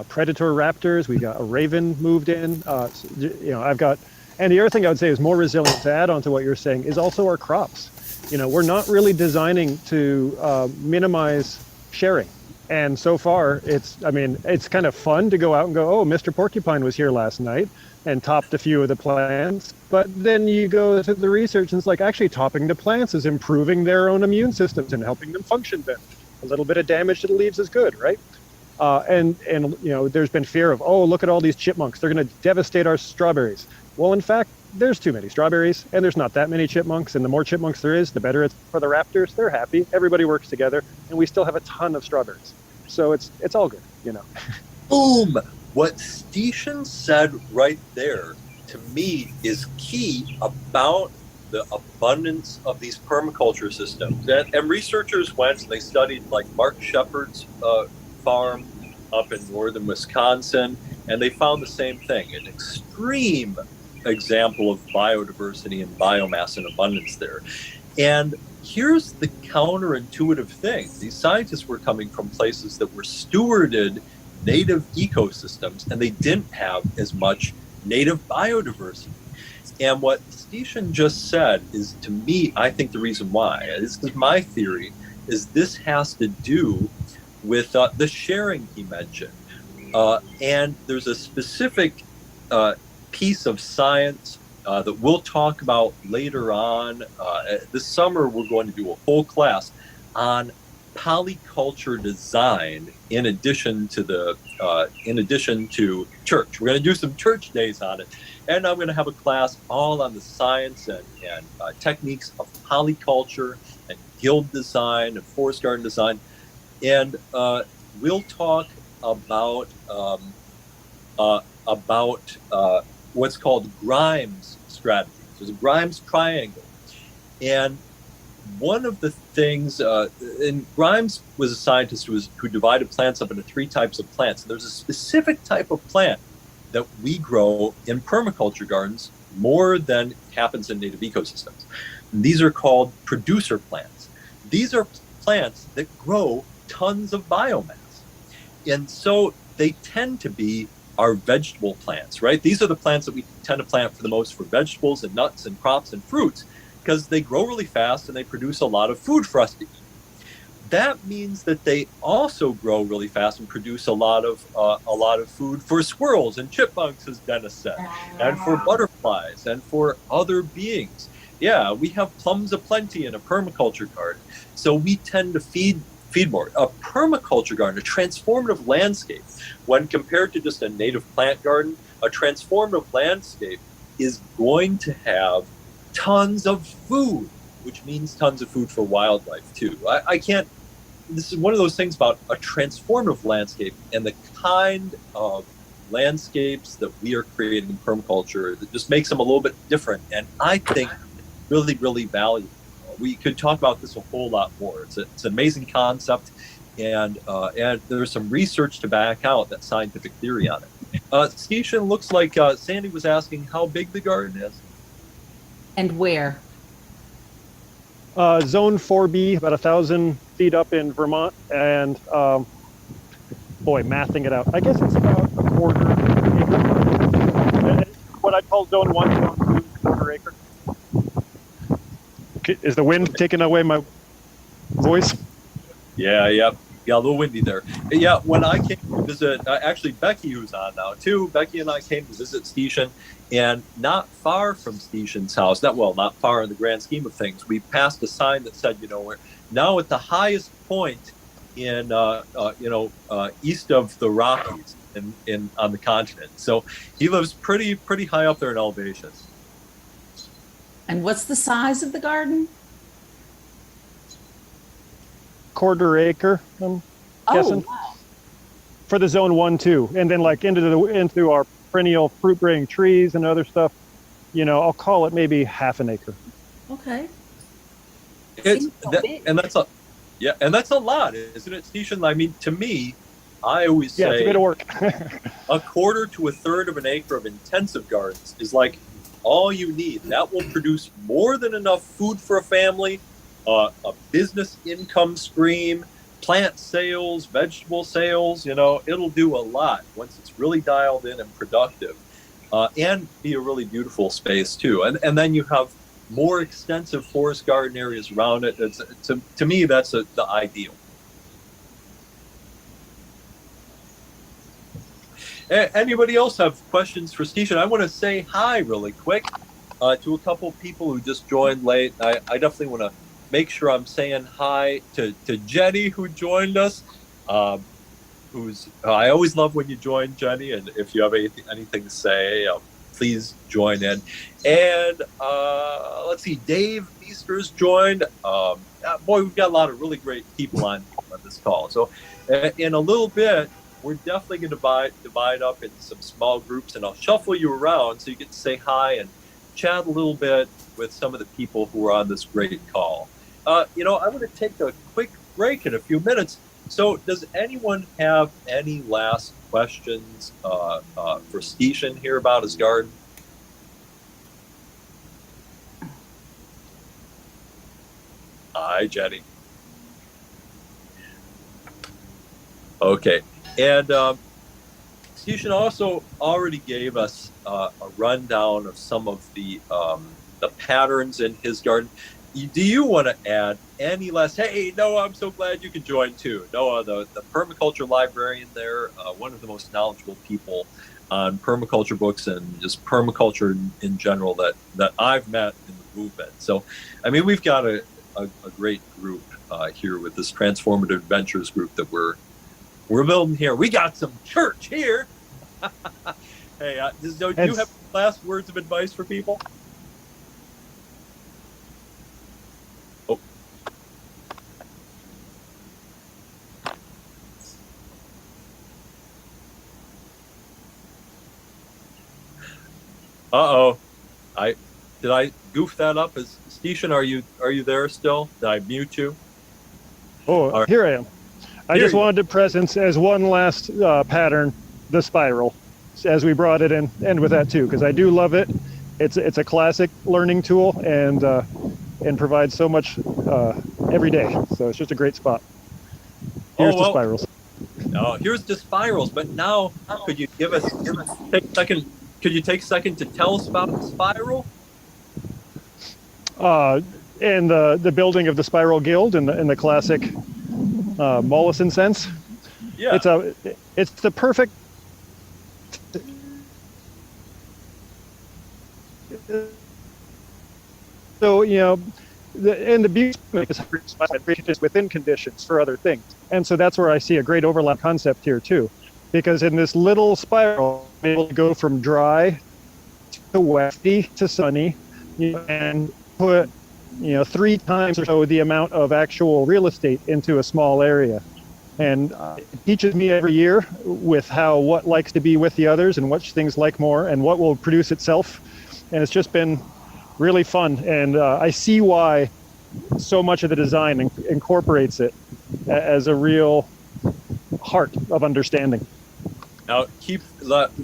predator raptors. We got a raven moved in. And the other thing I would say is more resilient, to add on to what you're saying, is also our crops. We're not really designing to minimize sharing. And so far, it's kind of fun to go out and go, oh, Mr. Porcupine was here last night and topped a few of the plants. But then you go to the research and it's like, actually topping the plants is improving their own immune systems and helping them function better. A little bit of damage to the leaves is good, right? And there's been fear of, oh, look at all these chipmunks. They're going to devastate our strawberries. Well, in fact, there's too many strawberries and there's not that many chipmunks. And the more chipmunks there is, the better it's for the raptors. They're happy. Everybody works together. And we still have a ton of strawberries. So it's all good, Boom! What Stician said right there, to me, is key about the abundance of these permaculture systems. And researchers went and they studied like Mark Shepard's farm up in northern Wisconsin, and they found the same thing, an extreme example of biodiversity and biomass and abundance there. And here's the counterintuitive thing. These scientists were coming from places that were stewarded native ecosystems, and they didn't have as much native biodiversity. And what Stician just said is, to me, I think the reason why, this is my theory, is this has to do with the sharing he mentioned. And there's a specific piece of science that we'll talk about later on. This summer, we're going to do a whole class on polyculture design in addition to church. We're going to do some church days on it, and I'm going to have a class all on the science and techniques of polyculture and guild design and forest garden design, and we'll talk about what's called Grimes strategies. There's a Grimes triangle, and one of the things, and Grimes was a scientist who divided plants up into 3 types of plants. And there's a specific type of plant that we grow in permaculture gardens more than happens in native ecosystems. And these are called producer plants. These are plants that grow tons of biomass. And so they tend to be our vegetable plants, right? These are the plants that we tend to plant for the most for vegetables and nuts and crops and fruits, because they grow really fast and they produce a lot of food for us to eat. That means that they also grow really fast and produce a lot of food for squirrels and chipmunks, as Dennis said, and for butterflies and for other beings. Yeah, we have plums aplenty in a permaculture garden, so we tend to feed more. A permaculture garden, a transformative landscape, when compared to just a native plant garden, a transformative landscape is going to have tons of food, which means tons of food for wildlife too. This is one of those things about a transformative landscape and the kind of landscapes that we are creating in permaculture that just makes them a little bit different. And I think really, really valuable. We could talk about this a whole lot more. It's an amazing concept, and there's some research to back out that scientific theory on it. Stician, looks like Sandy was asking how big the garden is. And where? Zone 4B, about 1,000 feet up in Vermont, and boy, mathing it out. I guess it's about a quarter acre. What I'd call Zone 1, Zone 2, quarter acre. Is the wind taking away my voice? Yeah, a little windy there. Yeah, when I came to visit, actually Becky, who's on now too, Becky and I came to visit Stician, and not far from Stician's house, not far in the grand scheme of things, we passed a sign that said, we're now at the highest point in, east of the Rockies on the continent. So he lives pretty high up there in elevation. And what's the size of the garden? Quarter acre, I'm guessing. Wow. For the Zone 1, 2, and then like into our perennial fruit-bearing trees and other stuff, I'll call it maybe half an acre. Okay. And that's a lot, isn't it, Stician? I mean, to me, I always say it's a bit of work. a quarter to a third of an acre of intensive gardens is like all you need. That will produce more than enough food for a family, a business income stream, plant sales, vegetable sales. It'll do a lot once it's really dialed in and productive, and be a really beautiful space too. And then you have more extensive forest garden areas around it. To me, that's the ideal. Anybody else have questions for Stician? I want to say hi really quick to a couple people who just joined late. I definitely want to make sure I'm saying hi to Jenny, who joined us. I always love when you join, Jenny, and if you have anything to say, please join in. And let's see, Dave Meester's joined. Boy, we've got a lot of really great people on this call. So in a little bit, we're definitely going to divide up into some small groups, and I'll shuffle you around so you get to say hi and chat a little bit with some of the people who are on this great call. I'm going to take a quick break in a few minutes. So does anyone have any last questions for Stician here about his garden? Hi, Jenny. Okay. And Stician also already gave us a rundown of some of the patterns in his garden. Do you want to add any less? Hey, Noah, I'm so glad you could join too. Noah, the permaculture librarian there, one of the most knowledgeable people on permaculture books and just permaculture in general that I've met in the movement. So, I mean, we've got a great group here with this Transformative Adventures group that we're building here. We got some church here. Hey, do you have last words of advice for people? Oh. Uh-oh. Did I goof that up? Stician, are you there still? Did I mute you? Oh, right. Here I am. I just wanted to presence as one last pattern, the spiral, as we brought it in, end with that too, because I do love it. It's a classic learning tool and provides so much every day. So it's just a great spot. Here's the spirals. No, here's the spirals. But now, could you take a second to tell us about the spiral? And the building of the Spiral Guild in the classic Mollison sense. Yeah. It's the perfect. So the beauty is within conditions for other things, and so that's where I see a great overlap concept here too, because in this little spiral, I'm able to go from dry to wetty to sunny, and put 3 times or so the amount of actual real estate into a small area. And it teaches me every year with what likes to be with the others and what things like more and what will produce itself. And it's just been really fun. And I see why so much of the design incorporates it as a real heart of understanding. Now,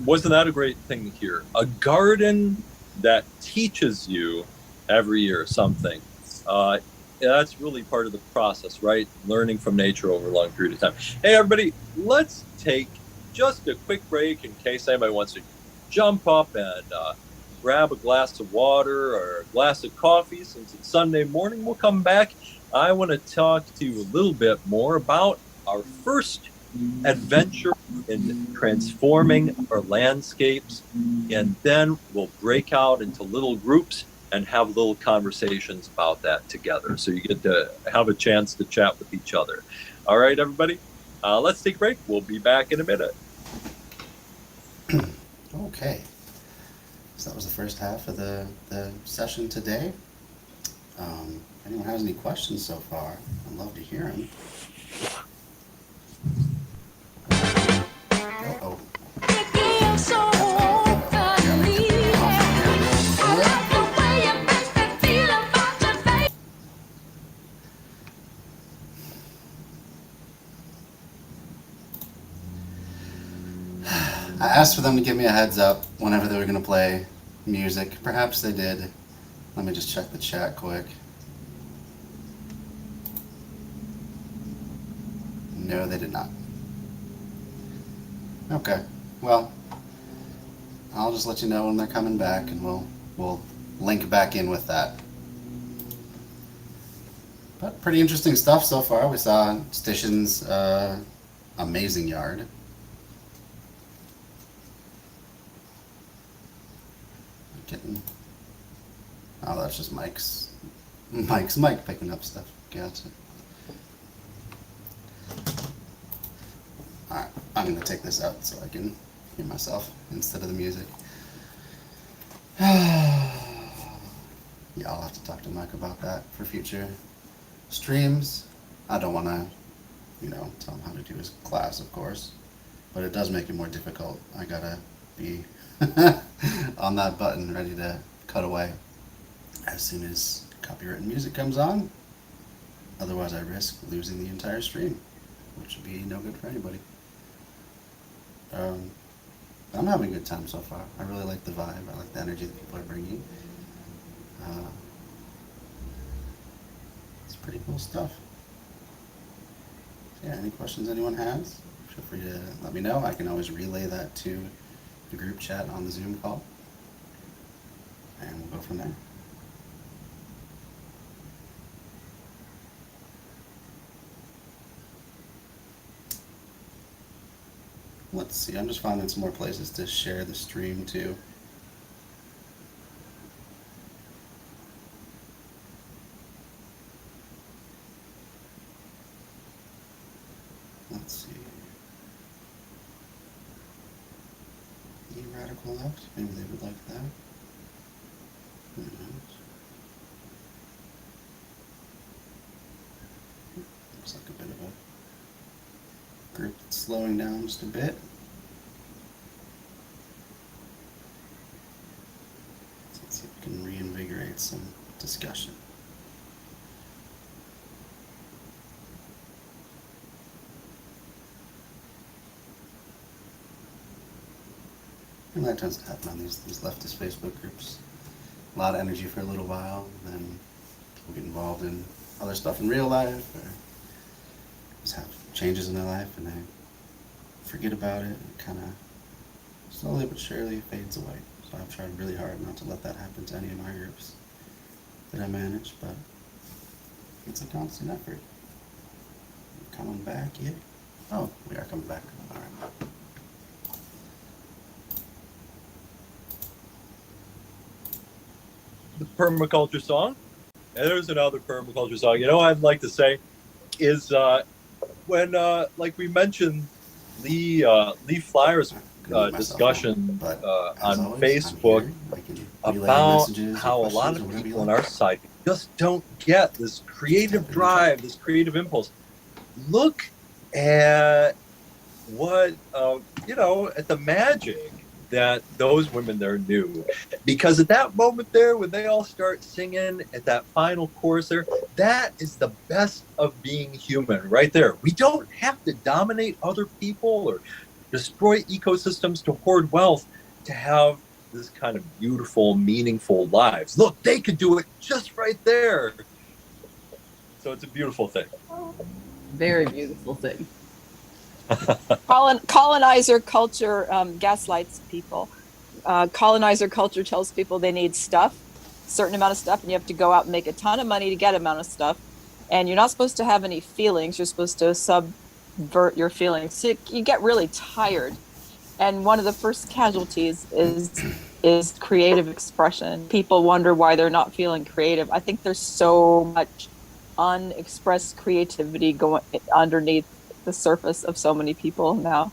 wasn't that a great thing to hear? A garden that teaches you every year something. that's really part of the process, right? Learning from nature over a long period of time. Hey, everybody, let's take just a quick break in case anybody wants to jump up and grab a glass of water or a glass of coffee. Since it's Sunday morning, we'll come back. I want to talk to you a little bit more about our first adventure in transforming our landscapes, and then we'll break out into little groups and have little conversations about that together. So you get to have a chance to chat with each other. All right, everybody, let's take a break. We'll be back in a minute. Okay. So that was the first half of the session today. If anyone has any questions so far, I'd love to hear them. Uh-oh. I asked for them to give me a heads up whenever they were going to play music. Perhaps they did. Let me just check the chat quick. No, they did not. Okay, well, I'll just let you know when they're coming back, and we'll link back in with that. But pretty interesting stuff so far. We saw Stician's amazing yard. Getting, oh, that's just Mike's mic picking up stuff. Gotcha. Alright, I'm gonna take this out so I can hear myself instead of the music. Yeah, I'll have to talk to Mike about that for future streams. I don't want to, tell him how to do his class, of course, but it does make it more difficult. I gotta be on that button, ready to cut away as soon as copywritten music comes on. Otherwise, I risk losing the entire stream, which would be no good for anybody. I'm having a good time so far. I really like the vibe. I like the energy that people are bringing. It's pretty cool stuff. Yeah, any questions anyone has, feel free to let me know. I can always relay that to the group chat on the Zoom call, and we'll go from there. Let's see, I'm just finding some more places to share the stream to. Let's see. Radical left, maybe they would like that. Who knows? Looks like a bit of a group that's slowing down just a bit. Let's see if we can reinvigorate some discussion. And that tends to happen on these leftist Facebook groups. A lot of energy for a little while, then people get involved in other stuff in real life, or just have changes in their life, and they forget about it, and kind of slowly but surely fades away. So I've tried really hard not to let that happen to any of my groups that I manage, but it's a constant effort. Coming back yet? Oh, we are coming back. All right. The permaculture song. And there's another permaculture song. I'd like to say is when, like we mentioned, Lee Flyer's discussion on Facebook about how a lot of people on our side just don't get this creative drive, this creative impulse. Look at what, at the magic that those women there knew, because at that moment there, when they all start singing at that final chorus there, that is the best of being human right there. We don't have to dominate other people or destroy ecosystems to hoard wealth to have this kind of beautiful, meaningful lives. Look, they could do it just right there. So it's a beautiful thing. Very beautiful thing. Colonizer culture gaslights people. Colonizer culture tells people they need stuff, a certain amount of stuff, and you have to go out and make a ton of money to get amount of stuff. And you're not supposed to have any feelings. You're supposed to subvert your feelings. So you get really tired. And one of the first casualties is creative expression. People wonder why they're not feeling creative. I think there's so much unexpressed creativity going underneath the surface of so many people now.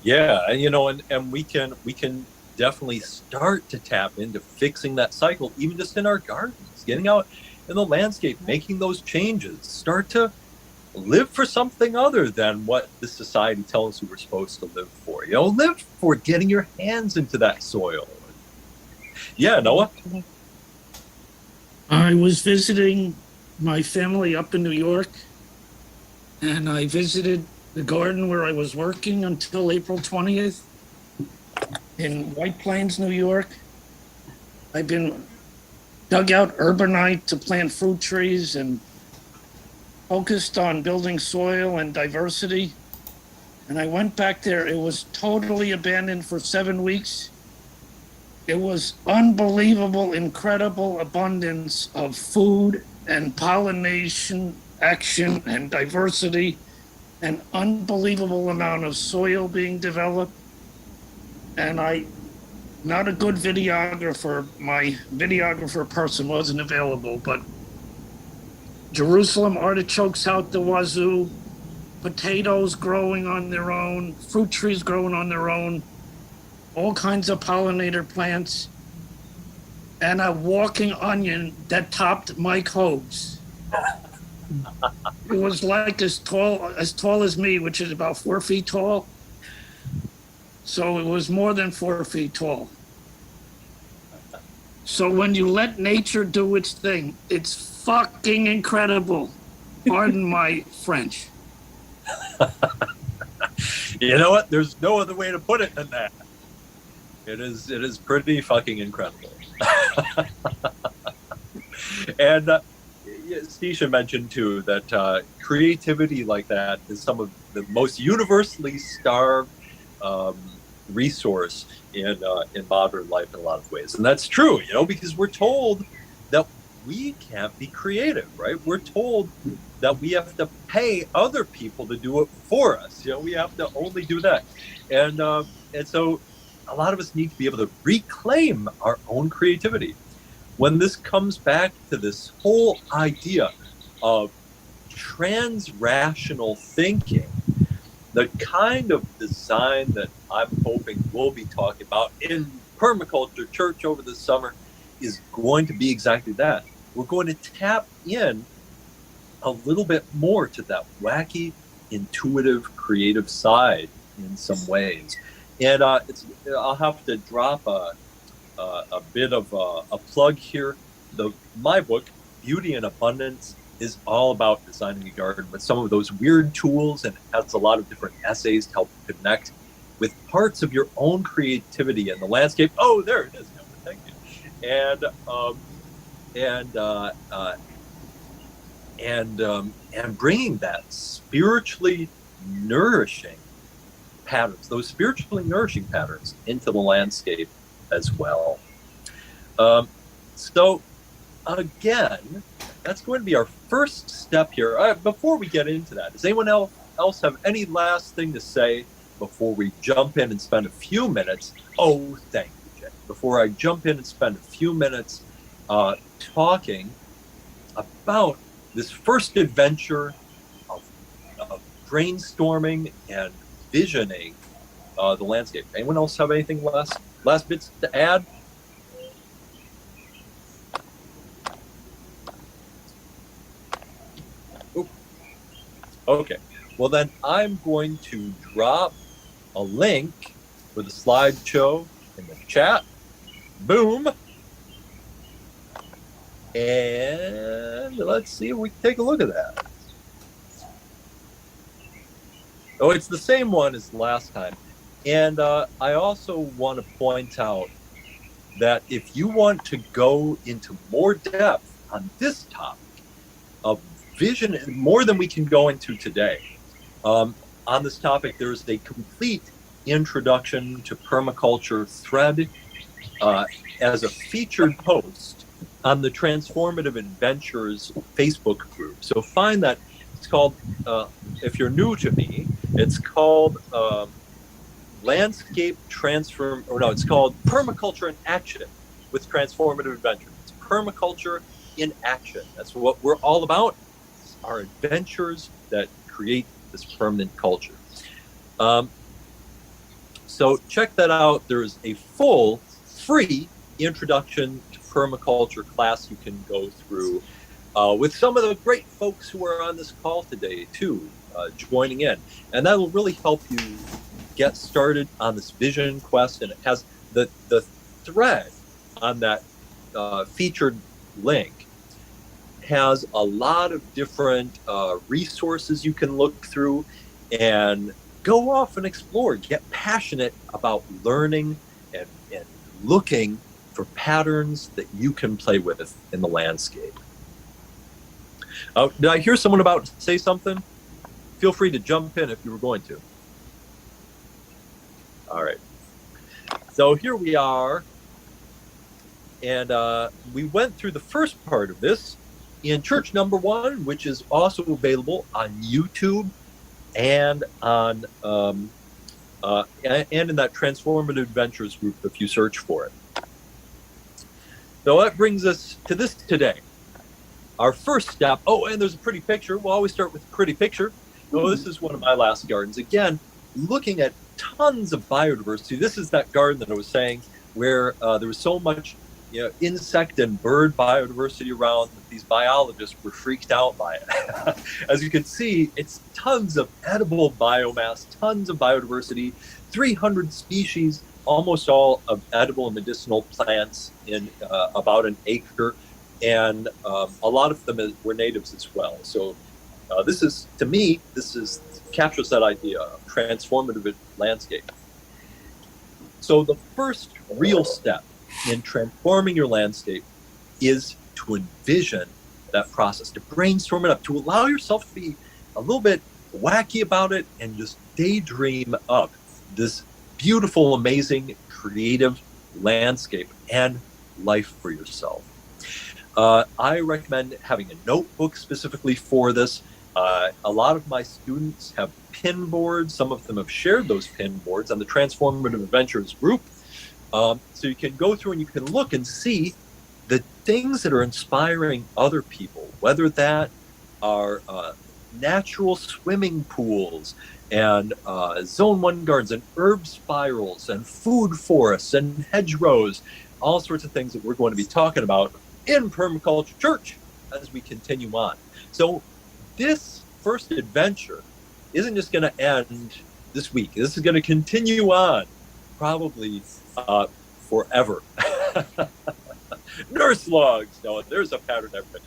Yeah, and we can definitely start to tap into fixing that cycle, even just in our gardens, getting out in the landscape, making those changes, start to live for something other than what the society tells us we're supposed to live for. Live for getting your hands into that soil. Yeah, Noah? I was visiting my family up in New York, and I visited the garden where I was working until April 20th in White Plains, New York. I've been dug out urbanite to plant fruit trees and focused on building soil and diversity. And I went back there. It was totally abandoned for 7 weeks. It was unbelievable, incredible abundance of food and pollination action and diversity, an unbelievable amount of soil being developed. And not a good videographer, my videographer person wasn't available, but Jerusalem artichokes out the wazoo, potatoes growing on their own, fruit trees growing on their own, all kinds of pollinator plants, and a walking onion that topped Mike Hoag's. It was like as tall as me, which is about 4 feet tall. So it was more than 4 feet tall. So when you let nature do its thing, it's fucking incredible. Pardon my French. You know what? There's no other way to put it than that. It is pretty fucking incredible. And Stician mentioned too that creativity like that is some of the most universally starved resource in modern life in a lot of ways, and that's true. Because we're told that we can't be creative, right? We're told that we have to pay other people to do it for us. We have to only do that, and so a lot of us need to be able to reclaim our own creativity. When this comes back to this whole idea of trans-rational thinking, the kind of design that I'm hoping we'll be talking about in Permaculture Church over the summer is going to be exactly that. We're going to tap in a little bit more to that wacky, intuitive, creative side in some ways. And I'll have to drop a bit of a plug here. My book, Beauty and Abundance, is all about designing a garden with some of those weird tools, and has a lot of different essays to help connect with parts of your own creativity in the landscape. Oh, there it is. Thank you. And bringing that spiritually nourishing patterns, those spiritually nourishing patterns, into the landscape as well. So again, that's going to be our first step here. Before we get into that, does anyone else have any last thing to say before we jump in and spend a few minutes? Oh, thank you, Jay. Before I jump in and spend a few minutes talking about this first adventure of brainstorming and visioning the landscape. Anyone else have anything last bits to add? Ooh. Okay. Well, then I'm going to drop a link for the slideshow in the chat. Boom. And let's see if we can take a look at that. Oh, it's the same one as last time. And I also want to point out that if you want to go into more depth on this topic of vision, more than we can go into today. On this topic, there's a complete introduction to permaculture thread as a featured post on the Transformative Adventures Facebook group. So find that. It's called, if you're new to me, it's called Landscape Transform, or no, it's called Permaculture in Action with Transformative Adventures. It's permaculture in action. That's what we're all about. It's our adventures that create this permanent culture. So check that out. There's a full free introduction to permaculture class you can go through with some of the great folks who are on this call today too, joining in. And that will really help you get started on this vision quest. And it has the thread on that featured link has a lot of different resources you can look through and go off and explore, get passionate about learning and looking for patterns that you can play with in the landscape. Did I hear someone about to say something? Feel free to jump in if you were going to. All right. So here we are. And we went through the first part of this in church number 1, which is also available on YouTube and on and in that Transformative Adventures group if you search for it. So that brings us to this today. Our first step. Oh, and there's a pretty picture. We'll always start with a pretty picture. Oh, this is one of my last gardens. Again, looking at tons of biodiversity. This is that garden that I was saying where there was so much insect and bird biodiversity around that these biologists were freaked out by it. As you can see, it's tons of edible biomass, tons of biodiversity, 300 species, almost all of edible and medicinal plants in about an acre. And a lot of them were natives as well. So this is, to me, captures that idea of transformative landscape. So the first real step in transforming your landscape is to envision that process, to brainstorm it up, to allow yourself to be a little bit wacky about it and just daydream up this beautiful, amazing, creative landscape and life for yourself. I recommend having a notebook specifically for this. A lot of my students have pin boards. Some of them have shared those pin boards on the Transformative Adventures group. So you can go through and you can look and see the things that are inspiring other people, whether that are natural swimming pools and Zone 1 gardens and herb spirals and food forests and hedgerows, all sorts of things that we're going to be talking about in Permaculture Church as we continue on. So this first adventure isn't just going to end this week. This is going to continue on probably forever. Nurse logs. No, there's a pattern everybody.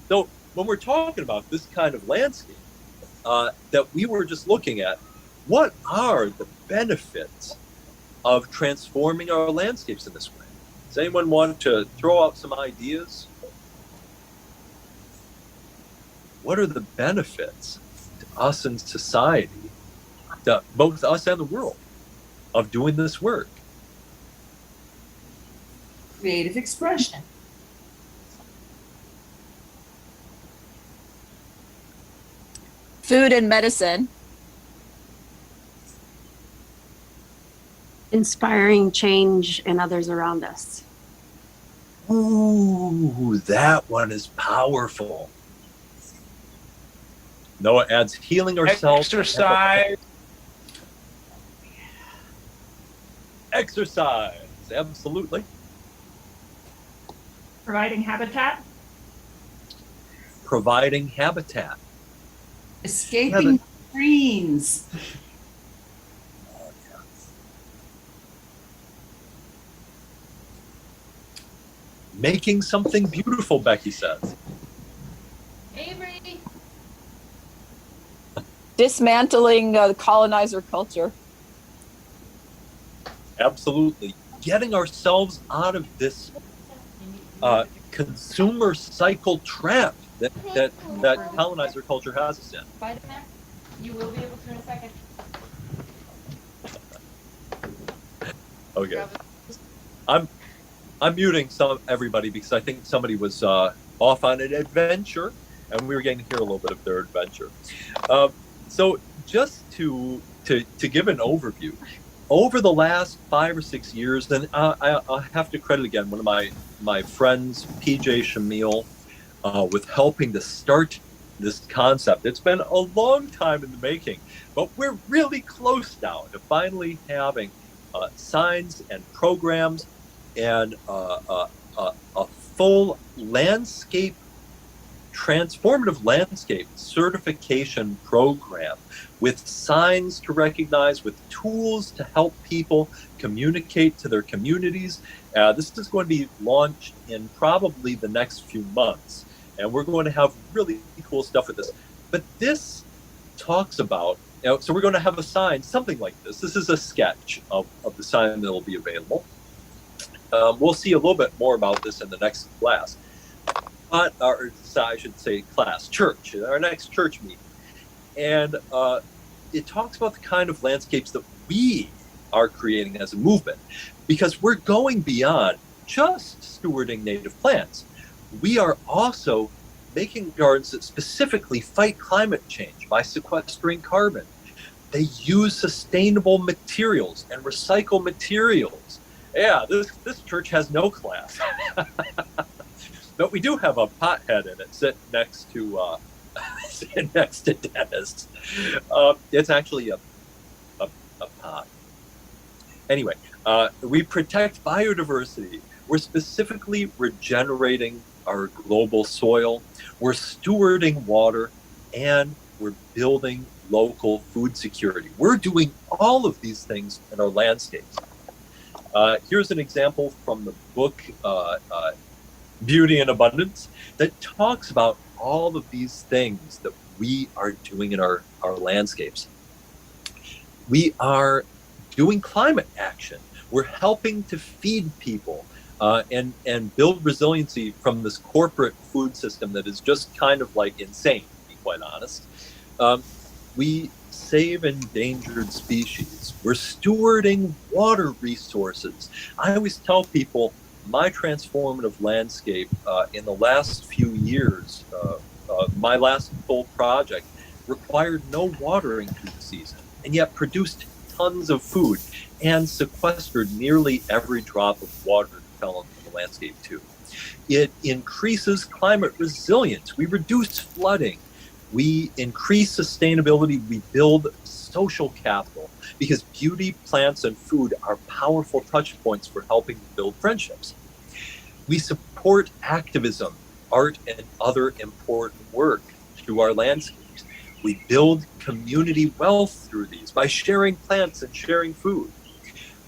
So when we're talking about this kind of landscape that we were just looking at, what are the benefits of transforming our landscapes in this way? Does anyone want to throw out some ideas? What are the benefits to us in society, to both us and the world, of doing this work? Creative expression. Food and medicine. Inspiring change in others around us. Ooh, that one is powerful. No, it adds healing ourselves. Exercise. Exercise, absolutely. Providing habitat. Providing habitat. Escaping screens. Making something beautiful, Becky says. Avery. Dismantling the colonizer culture. Absolutely. Getting ourselves out of this consumer cycle trap that colonizer culture has us in. Bye, Mac. You will be able to in a second. Okay. I'm muting everybody because I think somebody was off on an adventure, and we were getting to hear a little bit of their adventure. So just to give an overview, over the last 5 or 6 years, then I have to credit again one of my friends, PJ Shamil, with helping to start this concept. It's been a long time in the making, but we're really close now to finally having signs and programs and a full landscape, transformative landscape certification program with signs to recognize, with tools to help people communicate to their communities. This is going to be launched in probably the next few months, and we're going to have really cool stuff with this. But this talks about, so we're going to have a sign, something like this. This is a sketch of the sign that will be available. We'll see a little bit more about this in the next class. Or I should say class, church, our next church meeting. And it talks about the kind of landscapes that we are creating as a movement, because we're going beyond just stewarding native plants. We are also making gardens that specifically fight climate change by sequestering carbon. They use sustainable materials and recycle materials. Yeah, this church has no class. But we do have a pothead in it sitting next to Dennis. It's actually a pot. Anyway, we protect biodiversity. We're specifically regenerating our global soil. We're stewarding water, and we're building local food security. We're doing all of these things in our landscapes. Here's an example from the book Beauty and Abundance that talks about all of these things that we are doing in our landscapes. We are doing climate action. We're helping to feed people and build resiliency from this corporate food system that is just kind of like insane, to be quite honest. We save endangered species. We're stewarding water resources. I always tell people my transformative landscape in the last few years, my last full project, required no watering through the season, and yet produced tons of food and sequestered nearly every drop of water that fell into the landscape too. It increases climate resilience. We reduce flooding. We increase sustainability. We build social capital, because beauty, plants, and food are powerful touch points for helping build friendships. We support activism, art, and other important work through our landscapes. We build community wealth through these by sharing plants and sharing food.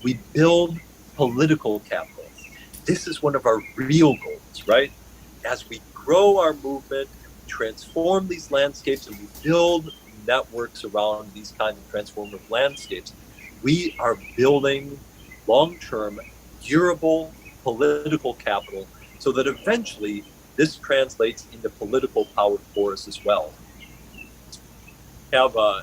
We build political capital. This is one of our real goals, right? As we grow our movement, transform these landscapes, and we build networks around these kinds of transformative landscapes, we are building long-term, durable political capital so that eventually this translates into political power for us as well. We have a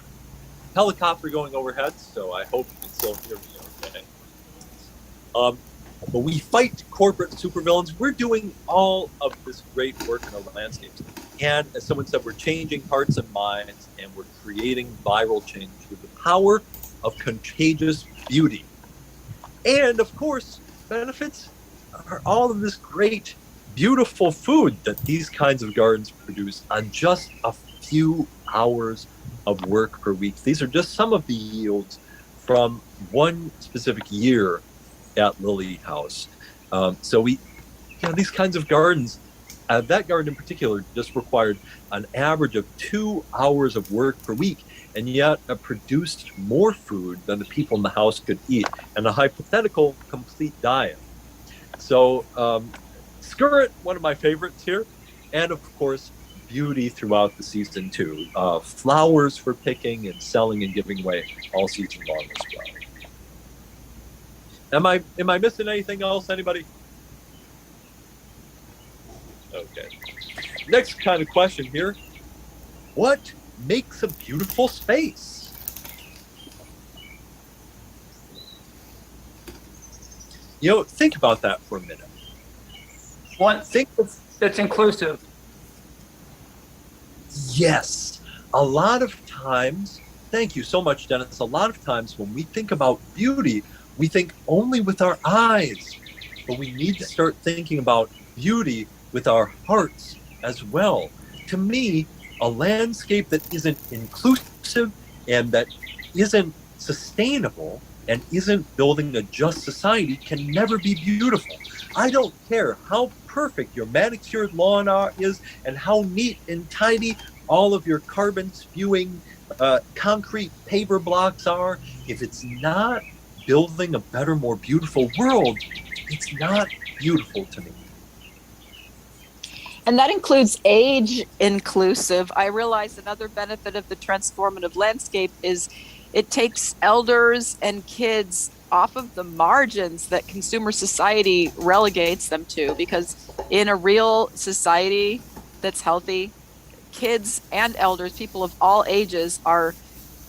helicopter going overhead, so I hope you can still hear me okay. But we fight corporate supervillains. We're doing all of this great work in our landscapes. And as someone said, we're changing hearts and minds, and we're creating viral change with the power of contagious beauty. And of course, benefits are all of this great, beautiful food that these kinds of gardens produce on just a few hours of work per week. These are just some of the yields from one specific year at Lily House. So these kinds of gardens, that garden in particular just required an average of 2 hours of work per week, and yet produced more food than the people in the house could eat, and a hypothetical complete diet. So skirt, one of my favorites here, and of course beauty throughout the season too. Flowers for picking and selling and giving away all season long as well. Am I missing anything else, anybody? Okay. Next kind of question here. What makes a beautiful space? Think about that for a minute. One thing that's inclusive. Yes. A lot of times, thank you so much, Dennis. A lot of times when we think about beauty, we think only with our eyes, but we need to start thinking about beauty with our hearts as well. To me, a landscape that isn't inclusive and that isn't sustainable and isn't building a just society can never be beautiful. I don't care how perfect your manicured lawn is and how neat and tidy all of your carbon spewing concrete paver blocks are. If it's not building a better, more beautiful world, it's not beautiful to me. And that includes age inclusive. I realize another benefit of the transformative landscape is it takes elders and kids off of the margins that consumer society relegates them to, because in a real society that's healthy, kids and elders, people of all ages, are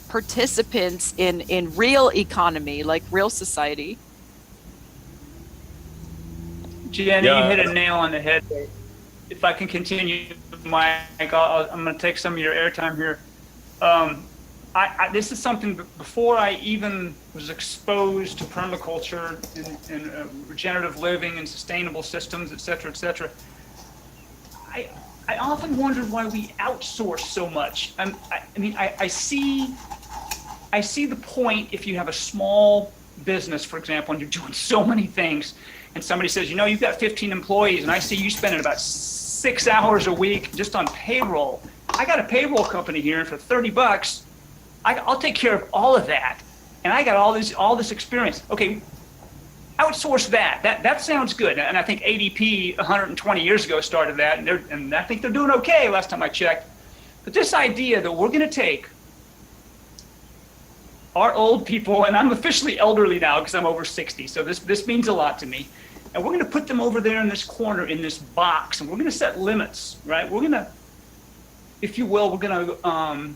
participants in real economy, like real society. Jenny, you hit a nail on the head. If I can continue, Mike, I'm going to take some of your airtime here. This is something before I even was exposed to permaculture and regenerative living and sustainable systems, et cetera, et cetera. I often wondered why we outsource so much. I see the point if you have a small business, for example, and you're doing so many things, and somebody says, you've got 15 employees, and I see you spending about 6 hours a week just on payroll. I got a payroll company here, and for $30, I'll take care of all of that, and I got all this experience. Okay, outsource that. That sounds good, and I think ADP 120 years ago started that, and I think they're doing okay last time I checked. But this idea that we're going to take our old people, and I'm officially elderly now because I'm over 60, so this means a lot to me, and we're going to put them over there in this corner, in this box, and we're going to set limits, right? We're going to, if you will, we're going to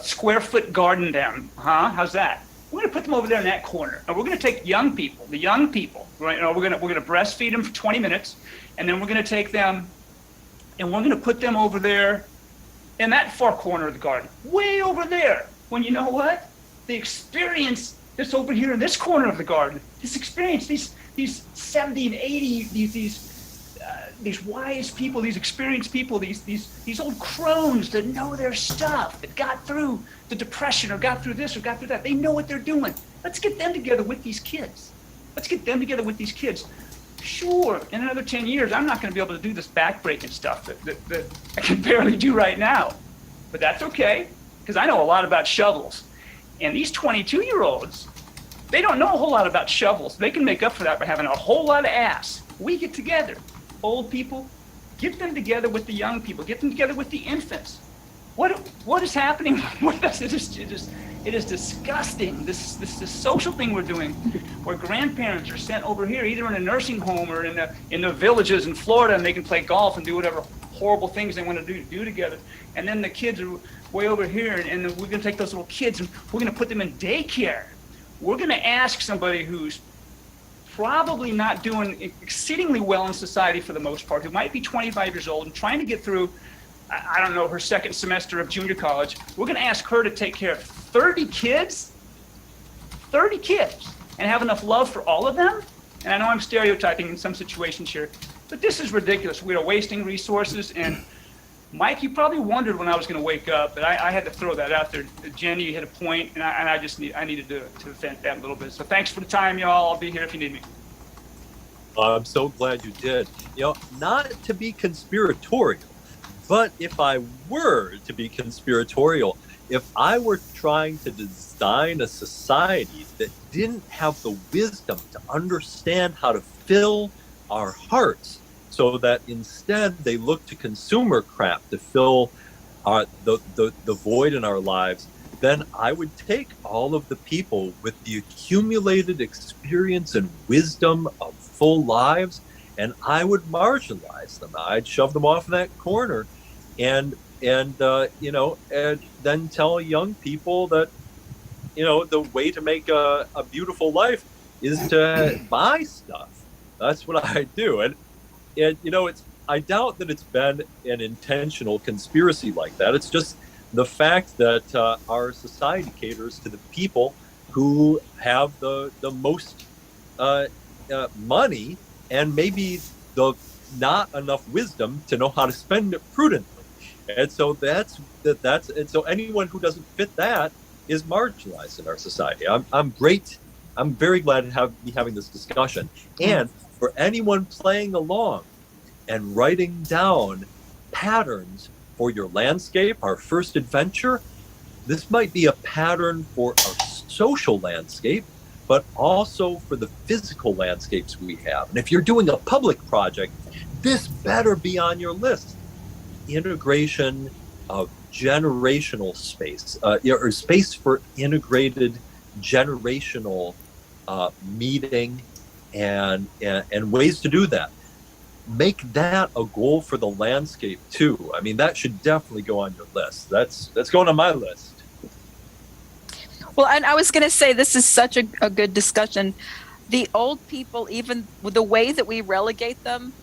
square foot garden them. How's that? We're going to put them over there in that corner, and we're going to take the young people, right? We're going to breastfeed them for 20 minutes, and then we're going to take them, and we're going to put them over there in that far corner of the garden, way over there. When you know what? The experience that's over here in this corner of the garden, this experience, these 70 and 80, these wise people, these experienced people, these old crones that know their stuff, that got through the depression or got through this or got through that. They know what they're doing. Let's get them together with these kids. Sure, in another 10 years, I'm not going to be able to do this backbreaking stuff that I can barely do right now. But that's okay, because I know a lot about shovels. And these 22-year-olds, they don't know a whole lot about shovels. They can make up for that by having a whole lot of ass. We get together, old people, get them together with the young people, get them together with the infants. What is happening? It is disgusting. This social thing we're doing, where grandparents are sent over here, either in a nursing home or in the villages in Florida, and they can play golf and do whatever horrible things they want to do together. And then the kids are way over here, and we're going to take those little kids and we're going to put them in daycare. We're going to ask somebody who's probably not doing exceedingly well in society for the most part, who might be 25 years old and trying to get through, I don't know, her second semester of junior college. We're going to ask her to take care of 30 kids, and have enough love for all of them. And I know I'm stereotyping in some situations here, but this is ridiculous. We are wasting resources. And Mike, you probably wondered when I was going to wake up, but I had to throw that out there. Jenny, you hit a point, and I needed to vent that a little bit. So thanks for the time, y'all. I'll be here if you need me. I'm so glad you did. Not to be conspiratorial, but if I were to be conspiratorial, if I were trying to design a society that didn't have the wisdom to understand how to fill our hearts, so that instead they look to consumer crap to fill the void in our lives, then I would take all of the people with the accumulated experience and wisdom of full lives, and I would marginalize them. I'd shove them off in that corner, and then tell young people that, the way to make a beautiful life is to buy stuff. That's what I do. And I doubt that it's been an intentional conspiracy like that. It's just the fact that our society caters to the people who have the most money and maybe the not enough wisdom to know how to spend it prudently. And so that's and so anyone who doesn't fit that is marginalized in our society. I'm very glad to be having this discussion. And for anyone playing along and writing down patterns for your landscape, our first adventure, this might be a pattern for our social landscape, but also for the physical landscapes we have. And if you're doing a public project, this better be on your list. Integration of generational space, or space for integrated generational meeting and ways to do that. Make that a goal for the landscape too. I mean, that should definitely go on your list. That's going on my list. Well, and I was going to say, this is such a good discussion. The old people, even with the way that we relegate them,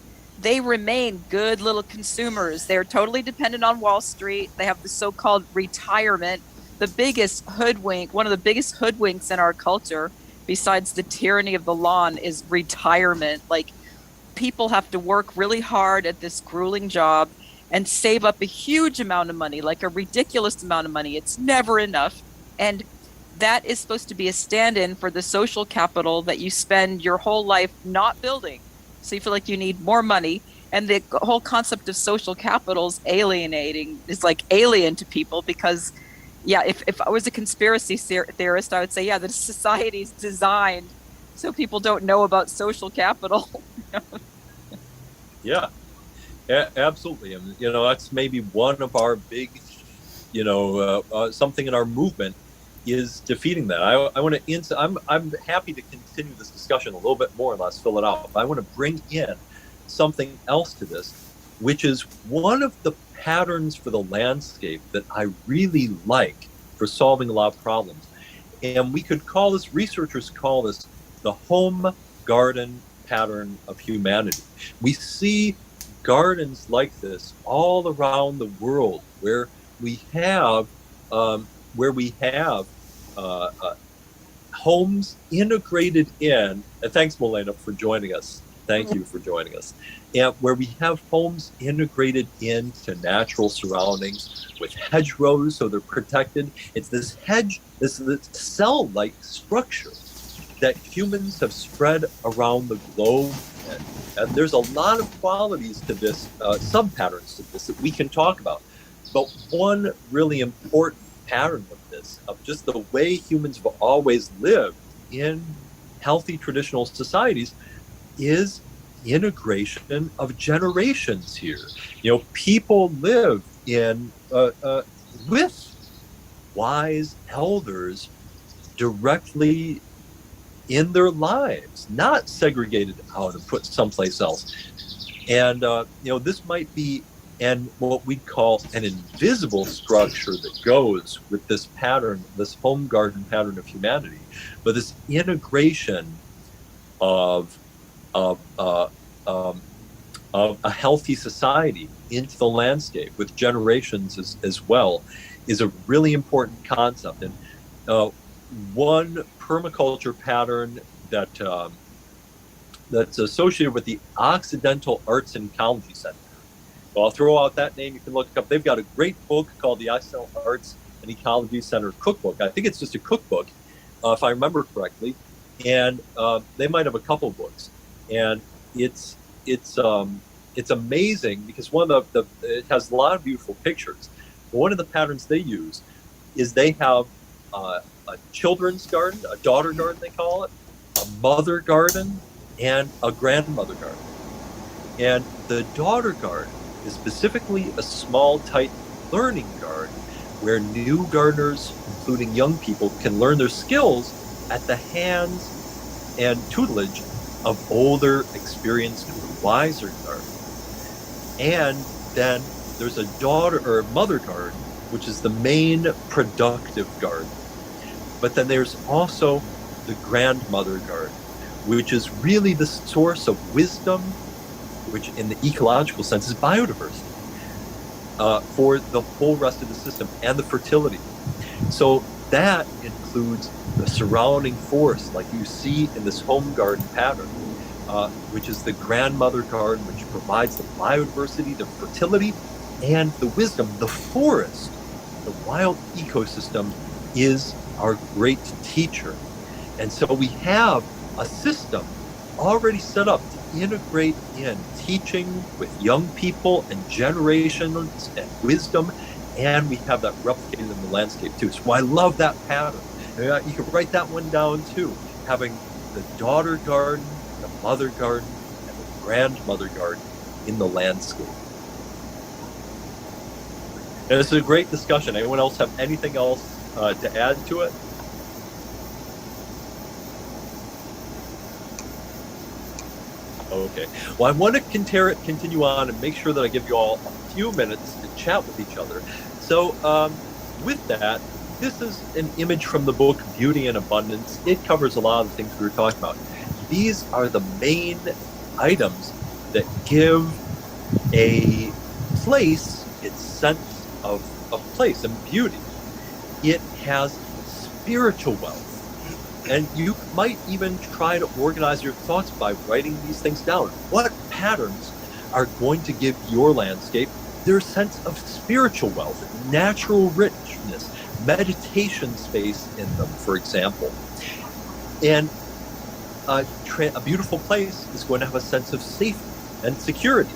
they remain good little consumers. They're totally dependent on Wall Street. They have the so-called retirement. The biggest hoodwink, one of the biggest hoodwinks in our culture, besides the tyranny of the lawn, is retirement. Like, people have to work really hard at this grueling job and save up a huge amount of money, like a ridiculous amount of money. It's never enough. And that is supposed to be a stand-in for the social capital that you spend your whole life not building. So you feel like you need more money. And the whole concept of social capital is alienating, is like alien to people because, yeah, if I was a conspiracy theorist, I would say, yeah, the society's designed so people don't know about social capital. Yeah, absolutely. And, that's maybe one of our big, something in our movement is defeating that. I want to. I'm happy to continue this discussion a little bit more and let's fill it out. But I want to bring in something else to this, which is one of the patterns for the landscape that I really like for solving a lot of problems. And researchers call this the home garden pattern of humanity. We see gardens like this all around the world where we have homes integrated in, and thanks, Milena, for joining us. Thank you for joining us. And where we have homes integrated into natural surroundings with hedgerows so they're protected. It's this cell-like structure that humans have spread around the globe. And there's a lot of qualities to this, sub-patterns to this that we can talk about. But one really important pattern of this, of just the way humans have always lived in healthy traditional societies, is integration of generations here. People live in with wise elders directly in their lives, not segregated out and put someplace else. And this might be what we call an invisible structure that goes with this pattern, this home garden pattern of humanity, but this integration of a healthy society into the landscape with generations as well is a really important concept. And one permaculture pattern that's associated with the Occidental Arts and Ecology Center. So I'll throw out that name. You can look it up. They've got a great book called the Occidental Arts and Ecology Center Cookbook. I think it's just a cookbook, if I remember correctly. And they might have a couple books. And it's amazing because one of it has a lot of beautiful pictures. But one of the patterns they use is they have a children's garden, a daughter garden they call it, a mother garden, and a grandmother garden. And the daughter garden is specifically a small, tight learning garden where new gardeners, including young people, can learn their skills at the hands and tutelage of older, experienced, wiser garden. And then there's a daughter or mother garden, which is the main productive garden. But then there's also the grandmother garden, which is really the source of wisdom, which in the ecological sense is biodiversity, for the whole rest of the system and the fertility. So that includes the surrounding forest, like you see in this home garden pattern, which is the grandmother garden, which provides the biodiversity, the fertility, and the wisdom. The forest, the wild ecosystem, is our great teacher. And so we have a system already set up to integrate in teaching with young people and generations and wisdom, and we have that replicated in the landscape too. So I love that pattern. You can write that one down too, having the daughter garden, the mother garden, and the grandmother garden in the landscape. And this is a great discussion. Anyone else have anything else to add to it? Okay. Well, I want to continue on and make sure that I give you all a few minutes to chat with each other. So with that, this is an image from the book Beauty and Abundance. It covers a lot of the things we were talking about. These are the main items that give a place its sense of place and beauty. It has spiritual wealth. And you might even try to organize your thoughts by writing these things down. What patterns are going to give your landscape their sense of spiritual wealth, natural richness, meditation space in them, for example? And a beautiful place is going to have a sense of safety and security.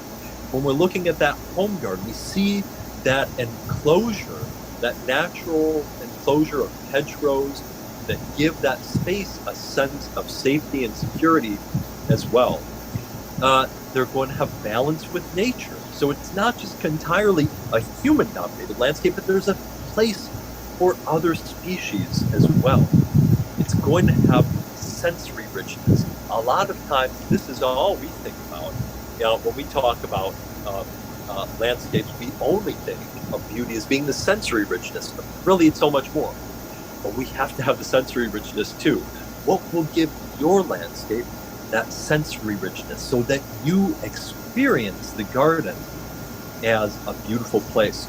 When we're looking at that home garden, we see that enclosure, that natural enclosure of hedgerows that give that space a sense of safety and security as well. They're going to have balance with nature. So it's not just entirely a human-dominated landscape, but there's a place for other species as well. It's going to have sensory richness. A lot of times, this is all we think about. You know, when we talk about landscapes, we only think of beauty as being the sensory richness, but really it's so much more. But we have to have the sensory richness too. What will give your landscape that sensory richness so that you experience the garden as a beautiful place?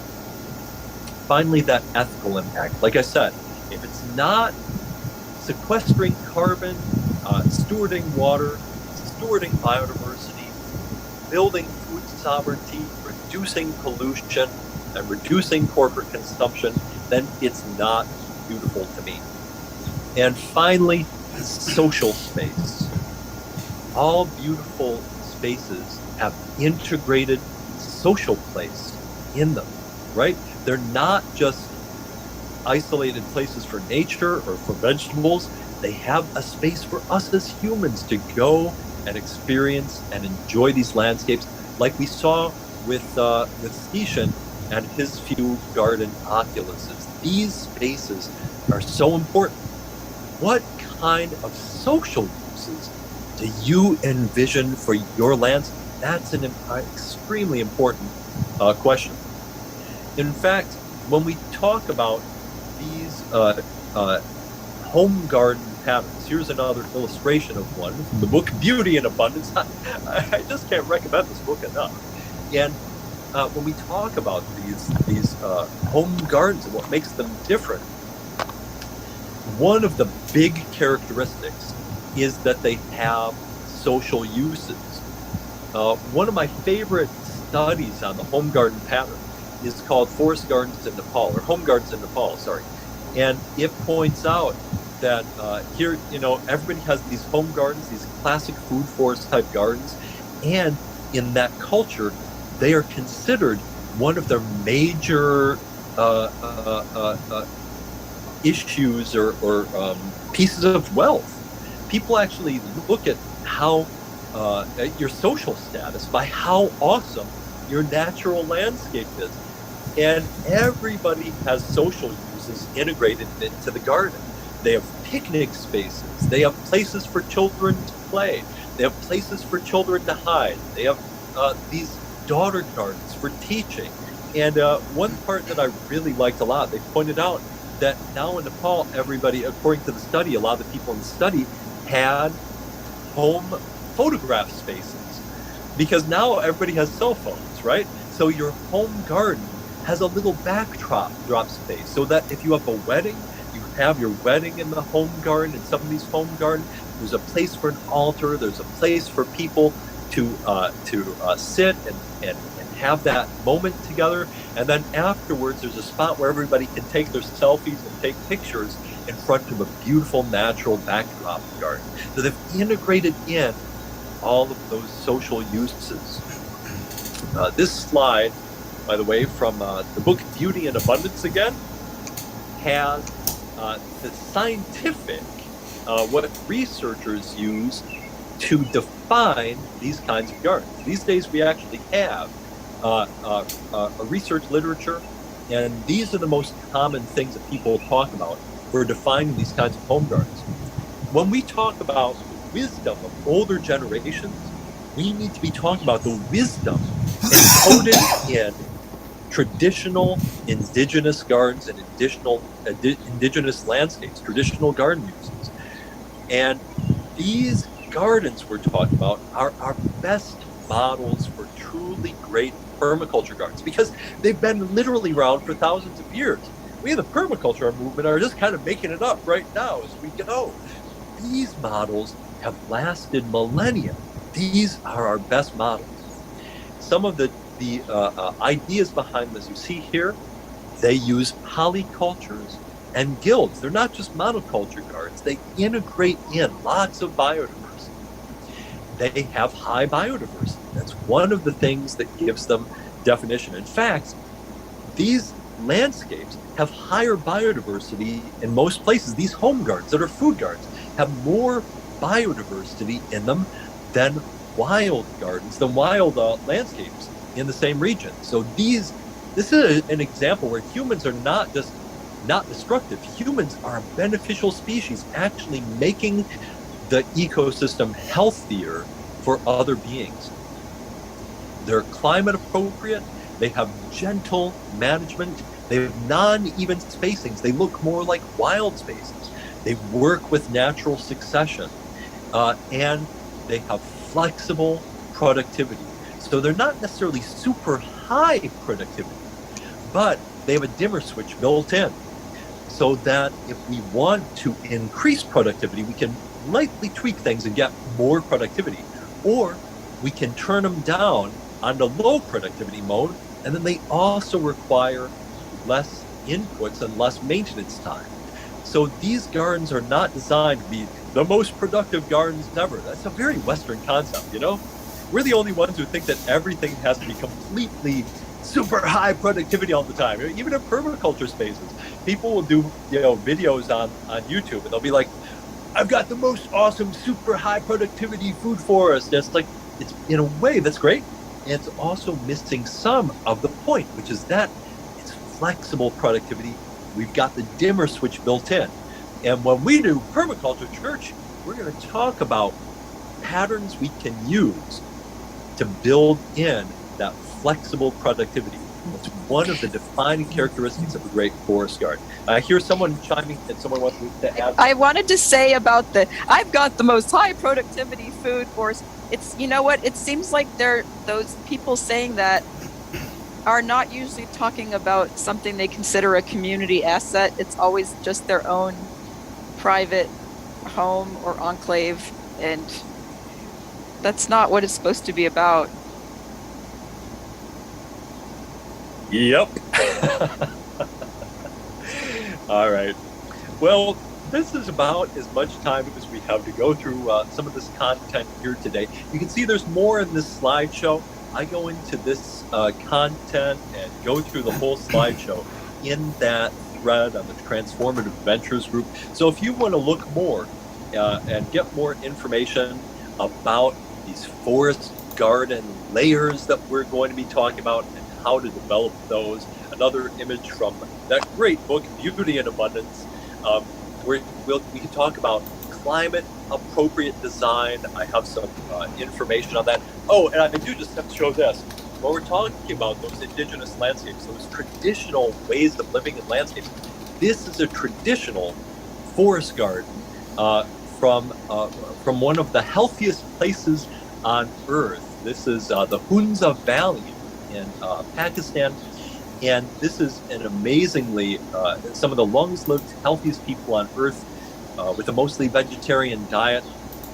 Finally, that ethical impact. Like I said, if it's not sequestering carbon, stewarding water, stewarding biodiversity, building food sovereignty, reducing pollution, and reducing corporate consumption, then it's not beautiful to me. And finally, social space. All beautiful spaces have integrated social place in them, right? They're not just isolated places for nature or for vegetables. They have a space for us as humans to go and experience and enjoy these landscapes, like we saw with Stician and his few garden oculuses. These spaces are so important. What kind of social uses do you envision for your landscape? That's an extremely important question. In fact, when we talk about these home garden patterns, here's another illustration of one from the book Beauty and Abundance. I just can't recommend this book enough. And when we talk about these home gardens and what makes them different, one of the big characteristics is that they have social uses. One of my favorite studies on the home garden pattern is called Forest Gardens in Nepal, or Home Gardens in Nepal, sorry. And it points out that here, you know, everybody has these home gardens, these classic food forest type gardens, and in that culture, they are considered one of their major issues or pieces of wealth. People actually look at how at your social status by how awesome your natural landscape is. And everybody has social uses integrated into the garden. They have picnic spaces. They have places for children to play. They have places for children to hide. They have these daughter gardens for teaching. And one part that I really liked a lot, they pointed out that now in Nepal, everybody, according to the study, a lot of the people in the study had home photograph spaces, because now everybody has cell phones, right? So your home garden has a little backdrop space, so that if you have a wedding, you have your wedding in the home garden. In some of these home gardens, there's a place for an altar. There's a place for people to sit and have that moment together. And then afterwards, there's a spot where everybody can take their selfies and take pictures in front of a beautiful natural backdrop garden. So they've integrated in all of those social uses. This slide, by the way, from the book Beauty and Abundance again, has the scientific, what researchers use to define these kinds of gardens. These days we actually have a research literature, and these are the most common things that people talk about for defining these kinds of home gardens. When we talk about wisdom of older generations, we need to be talking about the wisdom encoded in traditional indigenous gardens and indigenous landscapes, traditional garden uses. And these gardens we're talking about are our best models for truly great permaculture gardens, because they've been literally around for thousands of years. We in the permaculture movement are just kind of making it up right now as we go. These models have lasted millennia. These are our best models. Some of the ideas behind this you see here, they use polycultures and guilds. They're not just monoculture gardens. They integrate in lots of biodiversity. They have high biodiversity. That's one of the things that gives them definition. In fact, these landscapes have higher biodiversity in most places. These home gardens that are food gardens have more biodiversity in them than wild gardens, than wild landscapes in the same region. So this is an example where humans are not destructive. Humans are a beneficial species, actually making the ecosystem healthier for other beings. They're climate appropriate. They have gentle management. They have non-even spacings. They look more like wild spaces. They work with natural succession, and they have flexible productivity. So they're not necessarily super high productivity, but they have a dimmer switch built in, so that if we want to increase productivity, we can lightly tweak things and get more productivity, or we can turn them down on the low productivity mode, and then they also require less inputs and less maintenance time. So these gardens are not designed to be the most productive gardens ever. That's a very Western concept, you know? We're the only ones who think that everything has to be completely super high productivity all the time. Even in permaculture spaces, people will do videos on YouTube, and they'll be like, I've got the most awesome super high productivity food forest. It's like, it's in a way that's great. And it's also missing some of the point, which is that it's flexible productivity. We've got the dimmer switch built in. And when we do Permaculture Church, we're going to talk about patterns we can use to build in that flexible productivity. It's one of the defining characteristics of a great forest garden. I hear someone chiming and someone wants to add. I wanted to say about I've got the most high productivity food forest. It's, you know what, it seems like those people saying that are not usually talking about something they consider a community asset. It's always just their own private home or enclave, and that's not what it's supposed to be about. Yep. All right. Well, this is about as much time as we have to go through some of this content here today. You can see there's more in this slideshow. I go into this content and go through the whole slideshow in that thread on the Transformative Ventures group. So if you want to look more and get more information about these forest garden layers that we're going to be talking about and how to develop those, another image from that great book, Beauty and Abundance, where we can talk about climate appropriate design. I have some information on that. Oh, and I do just have to show this. When we're talking about those indigenous landscapes, those traditional ways of living in landscapes, this is a traditional forest garden from one of the healthiest places on earth. This is the Hunza Valley in Pakistan, and this is an amazingly some of the longest-lived, healthiest people on earth, with a mostly vegetarian diet,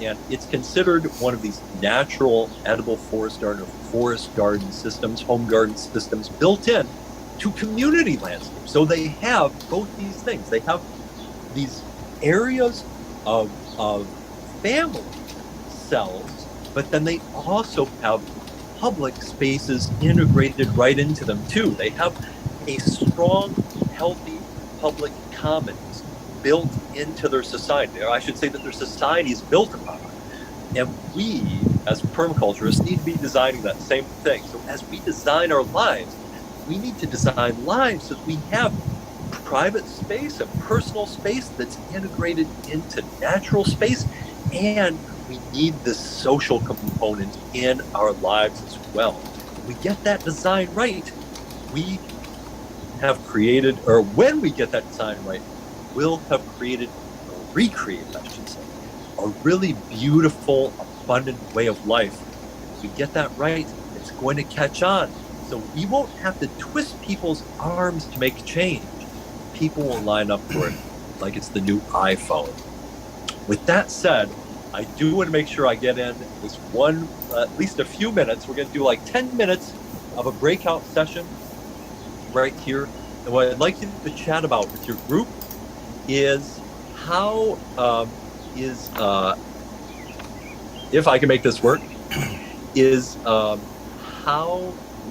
and it's considered one of these natural edible forest garden systems, home garden systems built in to community landscapes. So they have both these things. They have these areas of family cells, but then they also have public spaces integrated right into them too. They have a strong, healthy public commons built into their society. Or I should say that their society is built upon it. And we, as permaculturists, need to be designing that same thing. So as we design our lives, we need to design lives so that we have private space and personal space that's integrated into natural space, and we need this social component in our lives as well. If we get that design right, we have created, or when we get that design right, we'll have created, or recreated, I should say, a really beautiful, abundant way of life. If we get that right, it's going to catch on. So we won't have to twist people's arms to make change. People will line up for it like it's the new iPhone. With that said, I do want to make sure I get in this one, at least a few minutes. We're going to do like 10 minutes of a breakout session right here. And what I'd like you to chat about with your group is how if I can make this work, is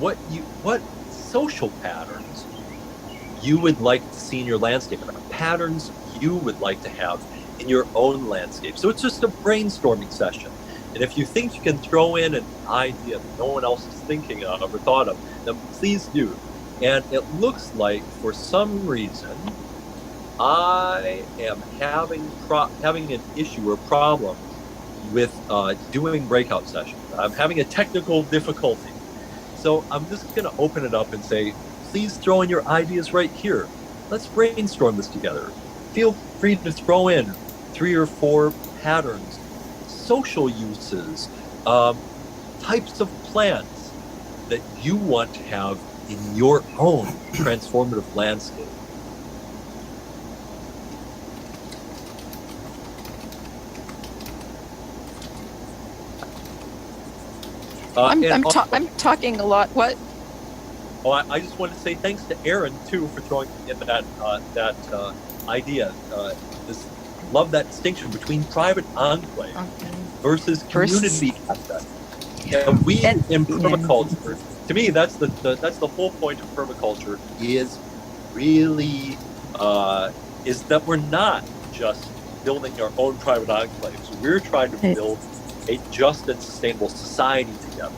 what social patterns you would like to see in your landscape, and patterns you would like to have in your own landscape. So it's just a brainstorming session. And if you think you can throw in an idea that no one else is thinking of or thought of, then please do. And it looks like, for some reason, I am having an issue or problem with doing breakout sessions. I'm having a technical difficulty. So I'm just going to open it up and say, please throw in your ideas right here. Let's brainstorm this together. Feel free to throw in 3 or 4 patterns, social uses, types of plants that you want to have in your own transformative landscape. I'm talking a lot. What? Oh, I just want to say thanks to Aaron too for throwing in that idea. Love that distinction between private enclave versus community aspect. And we in permaculture, to me, that's the whole point of permaculture. Is really is that we're not just building our own private enclaves. We're trying to build a just and sustainable society together.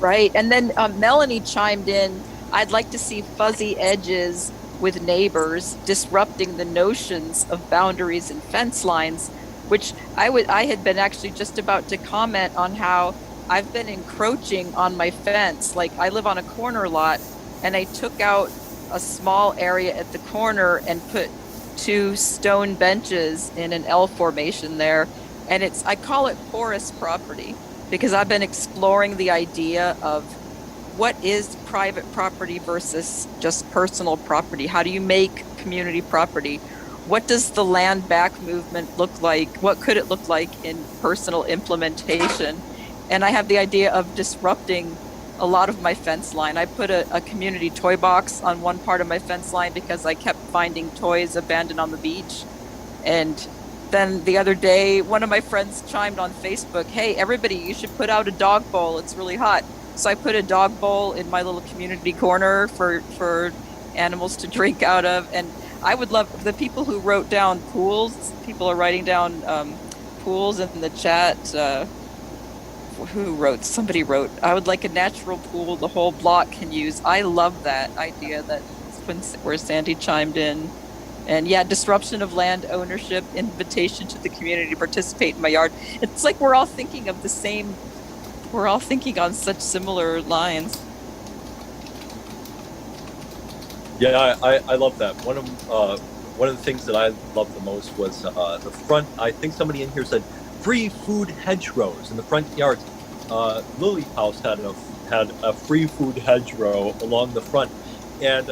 Right. And then Melanie chimed in, I'd like to see fuzzy edges with neighbors, disrupting the notions of boundaries and fence lines, which I had been actually just about to comment on how I've been encroaching on my fence. Like, I live on a corner lot, and I took out a small area at the corner and put 2 stone benches in an L formation there. And I call it porous property, because I've been exploring the idea of what is private property versus just personal property. How do you make community property? What does the land back movement look like? What could it look like in personal implementation? And I have the idea of disrupting a lot of my fence line. I put a community toy box on one part of my fence line because I kept finding toys abandoned on the beach. And then the other day, one of my friends chimed on Facebook, hey, everybody, you should put out a dog bowl. It's really hot. So I put a dog bowl in my little community corner for animals to drink out of. And I would love the people who wrote down pools. People are writing down pools in the chat. Somebody wrote, I would like a natural pool the whole block can use. I love that idea where Sandy chimed in. And yeah, disruption of land ownership, invitation to the community to participate in my yard. It's like we're all thinking of the same, we're all thinking on such similar lines. Yeah, I love that. One of the things that I loved the most was the front. I think somebody in here said free food hedgerows in the front yard. Lily House had a free food hedgerow along the front, and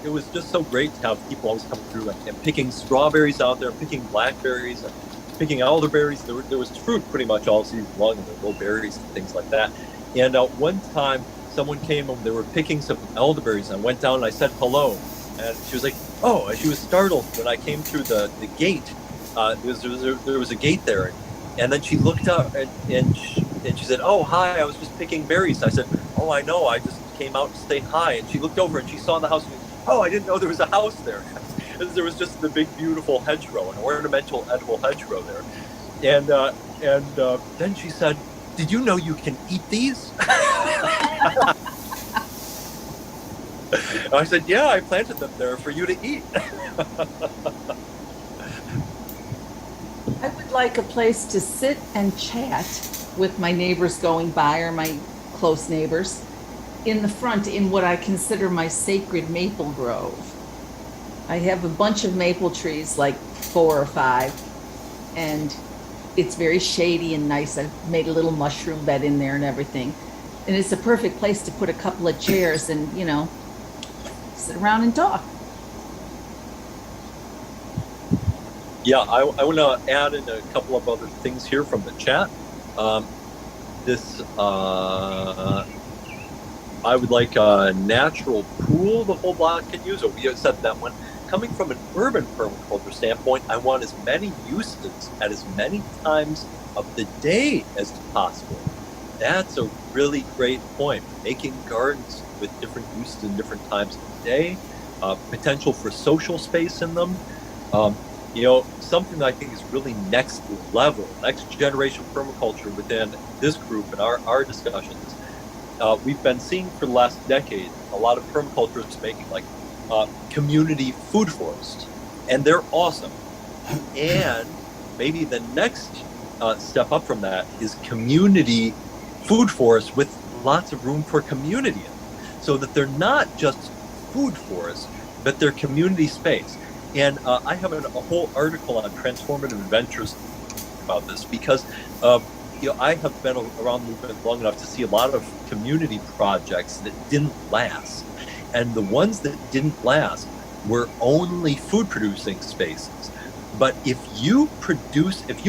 it was just so great to have people always come through and picking strawberries out there, picking blackberries, and picking elderberries. There was fruit pretty much all season long, and there were little berries and things like that. And one time, someone came and they were picking some elderberries. And I went down and I said hello, and she was like, "Oh!" And she was startled when I came through the gate. There was a gate there, and then she looked up and she said, "Oh, hi! I was just picking berries." I said, "Oh, I know. I just came out to say hi." And she looked over and she saw the house. And "Oh, I didn't know there was a house there." There was just the big, beautiful hedgerow, an ornamental, edible hedgerow there. And then she said, "Did you know you can eat these?" I said, "Yeah, I planted them there for you to eat." I would like a place to sit and chat with my neighbors going by, or my close neighbors, in the front in what I consider my sacred maple grove. I have a bunch of maple trees, like 4 or 5, and it's very shady and nice. I've made a little mushroom bed in there and everything. And it's a perfect place to put a couple of chairs and, sit around and talk. Yeah, I want to add in a couple of other things here from the chat. I would like a natural pool the whole block can use. We said that one. Coming from an urban permaculture standpoint, I want as many uses at as many times of the day as possible. That's a really great point. Making gardens with different uses in different times of the day, potential for social space in them. Something I think is really next level, next generation permaculture within this group and our discussions. We've been seeing for the last decade a lot of permaculturists making community food forests, and they're awesome. And maybe the next step up from that is community food forests with lots of room for community in them, so that they're not just food forests, but they're community space. And I have a whole article on transformative adventures about this, because I have been around the movement long enough to see a lot of community projects that didn't last. And the ones that didn't last were only food producing spaces. But if you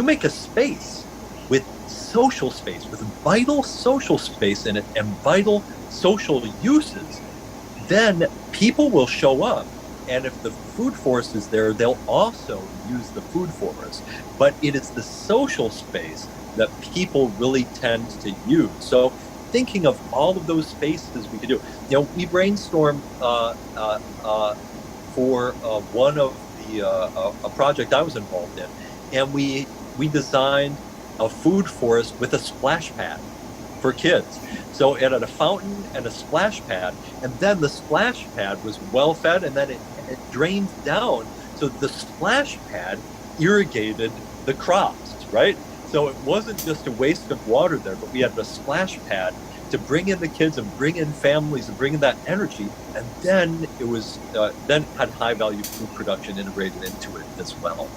make a space with social space, with vital social space in it and vital social uses, then people will show up. And if the food forest is there, they'll also use the food forest. But it is the social space that people really tend to use. So thinking of all of those spaces we could do. We brainstormed for one of a project I was involved in, and we designed a food forest with a splash pad for kids. So it had a fountain and a splash pad, and then the splash pad was well fed, and then it drained down, so the splash pad irrigated the crops, right? So it wasn't just a waste of water there, but we had a splash pad to bring in the kids and bring in families and bring in that energy, and then it was then had high value food production integrated into it as well.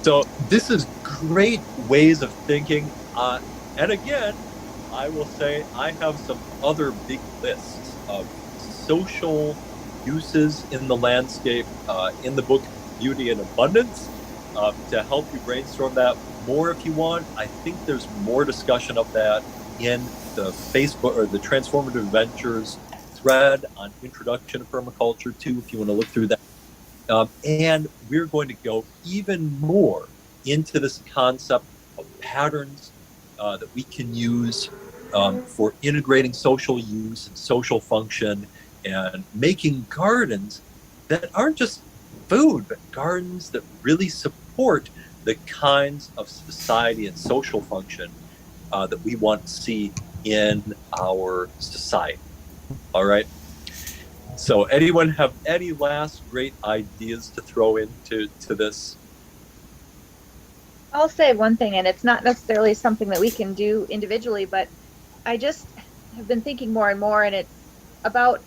So this is great ways of thinking, and again, I will say I have some other big lists of social uses in the landscape in the book Beauty and Abundance to help you brainstorm that more if you want. I think there's more discussion of that in the Facebook or the Transformative Adventures thread on Introduction to Permaculture too, if you want to look through that. And we're going to go even more into this concept of patterns that we can use for integrating social use and social function, and making gardens that aren't just food, but gardens that really support the kinds of society and social function that we want to see in our society. All right. So anyone have any last great ideas to throw into this? I'll say one thing, and it's not necessarily something that we can do individually, but I just have been thinking more and more, and it's about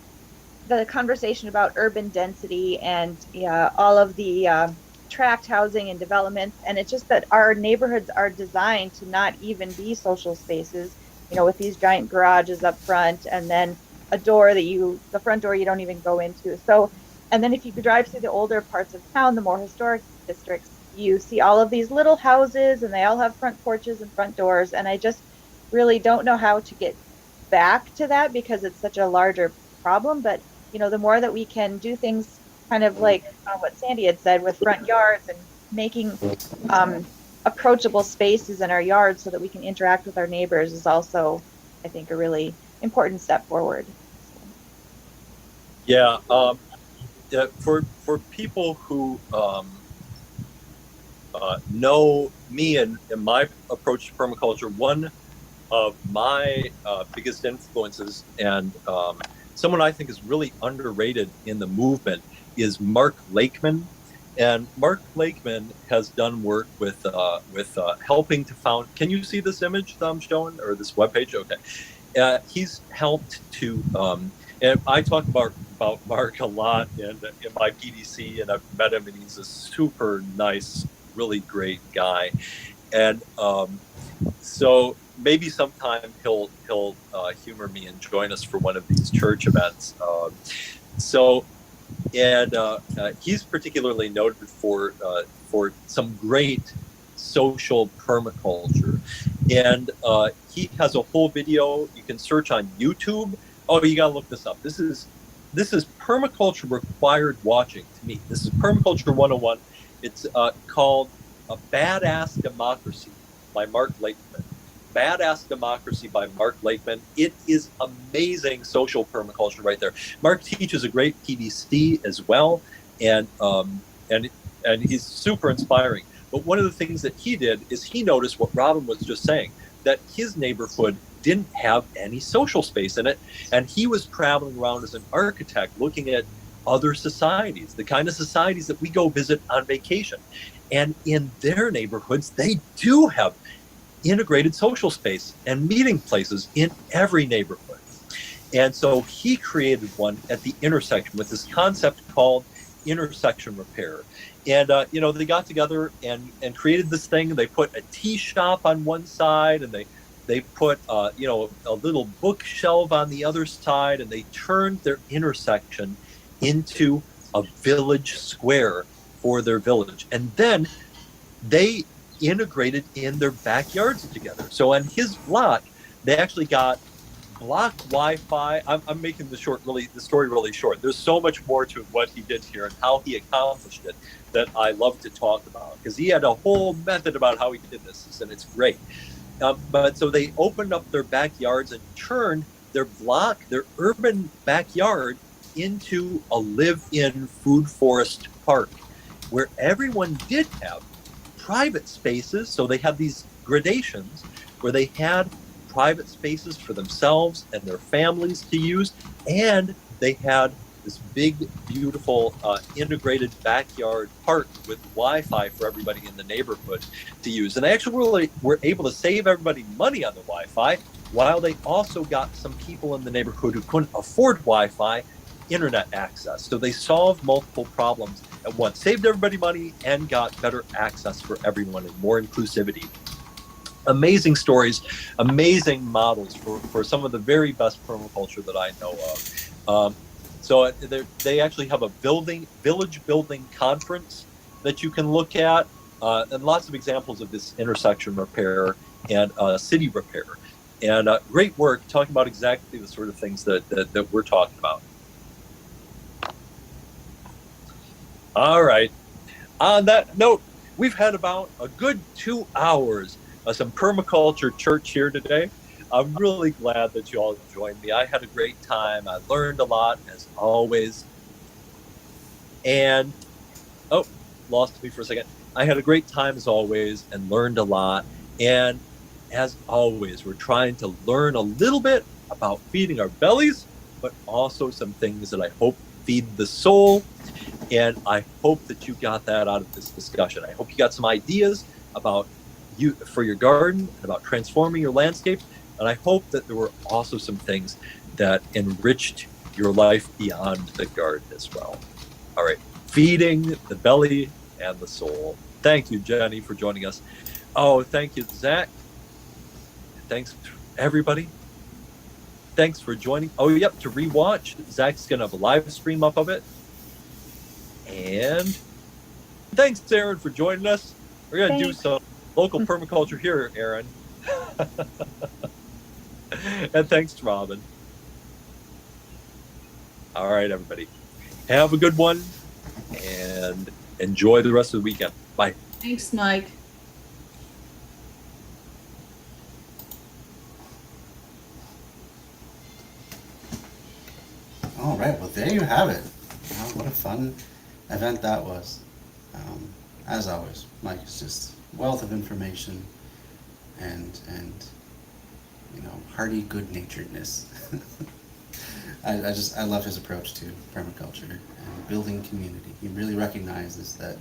the conversation about urban density and all of the tract housing and developments. And it's just that our neighborhoods are designed to not even be social spaces, with these giant garages up front, and then a door the front door you don't even go into. So, and then if you drive through the older parts of town, the more historic districts, you see all of these little houses, and they all have front porches and front doors. And I just really don't know how to get back to that, because it's such a larger problem. But the more that we can do things kind of like what Sandy had said with front yards and making approachable spaces in our yards so that we can interact with our neighbors is also, I think, a really important step forward. Yeah, for people who know me and my approach to permaculture, one of my biggest influences, and someone I think is really underrated in the movement, is Mark Lakeman. And Mark Lakeman has done work with helping to found. Can you see this image that I'm showing, or this webpage? Okay, he's helped to, and I talk about Mark a lot in my PDC, and I've met him, and he's a super nice, really great guy. And so maybe sometime he'll humor me and join us for one of these church events. He's particularly noted for some great social permaculture, and he has a whole video you can search on YouTube. Oh, you gotta look this up. This is permaculture required watching to me. This is Permaculture 101. It's called A Badass Democracy by Mark Lakeman. Badass Democracy by Mark Lakeman. It is amazing social permaculture right there. Mark teaches a great PDC as well, and he's super inspiring. But one of the things that he did is he noticed what Robin was just saying, that his neighborhood didn't have any social space in it, and he was traveling around as an architect looking at other societies, the kind of societies that we go visit on vacation. And in their neighborhoods, they do have integrated social space and meeting places in every neighborhood. And so he created one at the intersection with this concept called intersection repair. And they got together and created this thing. They put a tea shop on one side, and they put a little bookshelf on the other side, and they turned their intersection into a village square for their village. And then they integrated in their backyards together. So on his block, they actually got block Wi-Fi. I'm making the story really short. There's so much more to what he did here and how he accomplished it that I love to talk about, because he had a whole method about how he did this, and it's great. But so they opened up their backyards and turned their urban backyard, into a live-in food forest park, where everyone did have private spaces. So they had these gradations where they had private spaces for themselves and their families to use, and they had this big, beautiful integrated backyard park with Wi-Fi for everybody in the neighborhood to use. And they actually really were able to save everybody money on the Wi-Fi, while they also got some people in the neighborhood who couldn't afford Wi-Fi internet access. So they solved multiple problems at once, saved everybody money, and got better access for everyone and more inclusivity. Amazing stories, amazing models for some of the very best permaculture that I know of. So they actually have a village building conference that you can look at, and lots of examples of this intersection repair and city repair. And great work talking about exactly the sort of things that we're talking about. All right. On that note, we've had about a good 2 hours of some permaculture church here today. I'm really glad that you all joined me. I had a great time. I learned a lot, as always. And, lost me for a second. I had a great time, as always, and learned a lot. And as always, we're trying to learn a little bit about feeding our bellies, but also some things that I hope feed the soul. And I hope that you got that out of this discussion. I hope you got some ideas about you for your garden and about transforming your landscape. And I hope that there were also some things that enriched your life beyond the garden as well. All right, feeding the belly and the soul. Thank you, Jenny, for joining us. Oh, thank you, Zach. Thanks, everybody. Thanks for joining. Oh, yep, to rewatch, Zach's going to have a live stream up of it. And thanks, Aaron, for joining us. We're going to do some local permaculture here, Aaron. And thanks, Robin. All right, everybody. Have a good one and enjoy the rest of the weekend. Bye. Thanks, Mike. All right, well, there you have it. Wow, what a fun event that was. As always, Mike is just wealth of information and you know, hearty good-naturedness. I love his approach to permaculture and building community. He really recognizes that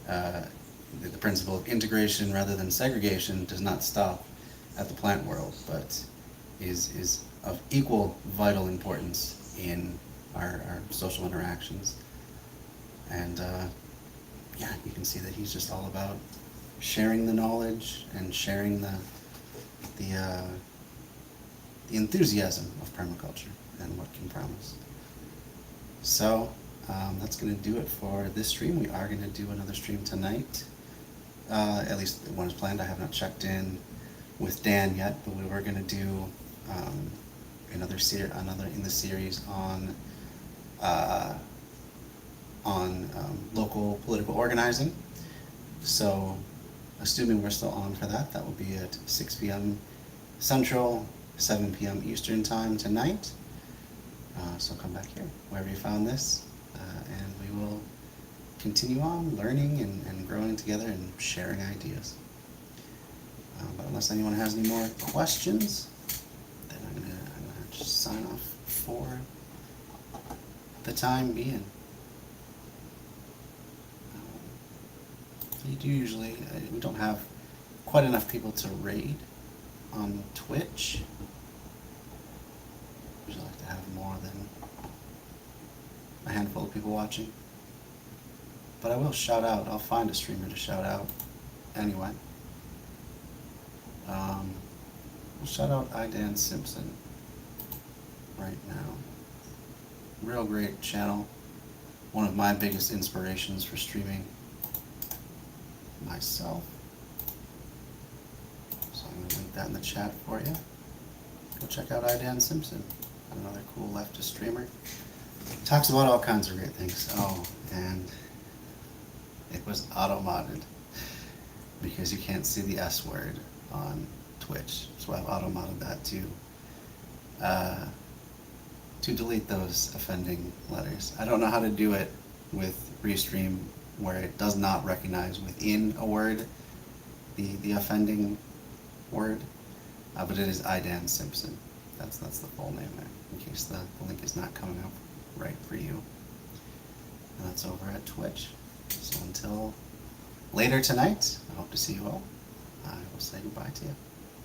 the principle of integration rather than segregation does not stop at the plant world, but is of equal vital importance in our social interactions. And yeah, you can see that he's just all about sharing the knowledge and sharing the enthusiasm of permaculture and what can promise. So that's going to do it for this stream. We are going to do another stream tonight. At least one is planned. I have not checked in with Dan yet, but we were going to do another in the series on local political organizing. So assuming we're still on for that, that will be at 6 p.m. Central, 7 p.m. Eastern time tonight. So come back here, wherever you found this, and we will continue on learning and growing together and sharing ideas. But unless anyone has any more questions, then I'm gonna just sign off for the time being. You do usually, we don't have quite enough people to raid on Twitch. Usually like to have more than a handful of people watching. But I will shout out, I'll find a streamer to shout out anyway. We'll shout out Idan Simpson right now. Real great channel. One of my biggest inspirations for streaming myself. So I'm going to link that in the chat for you. Go check out Idan Simpson, another cool leftist streamer. Talks about all kinds of great things. Oh, and it was auto-modded because you can't see the S word on Twitch. So I've auto-modded that to delete those offending letters. I don't know how to do it with Restream where it does not recognize within a word the offending word, but it is Idan Simpson. That's the full name there, in case the link is not coming up right for you. And that's over at Twitch. So until later tonight, I hope to see you all. I will say goodbye to you.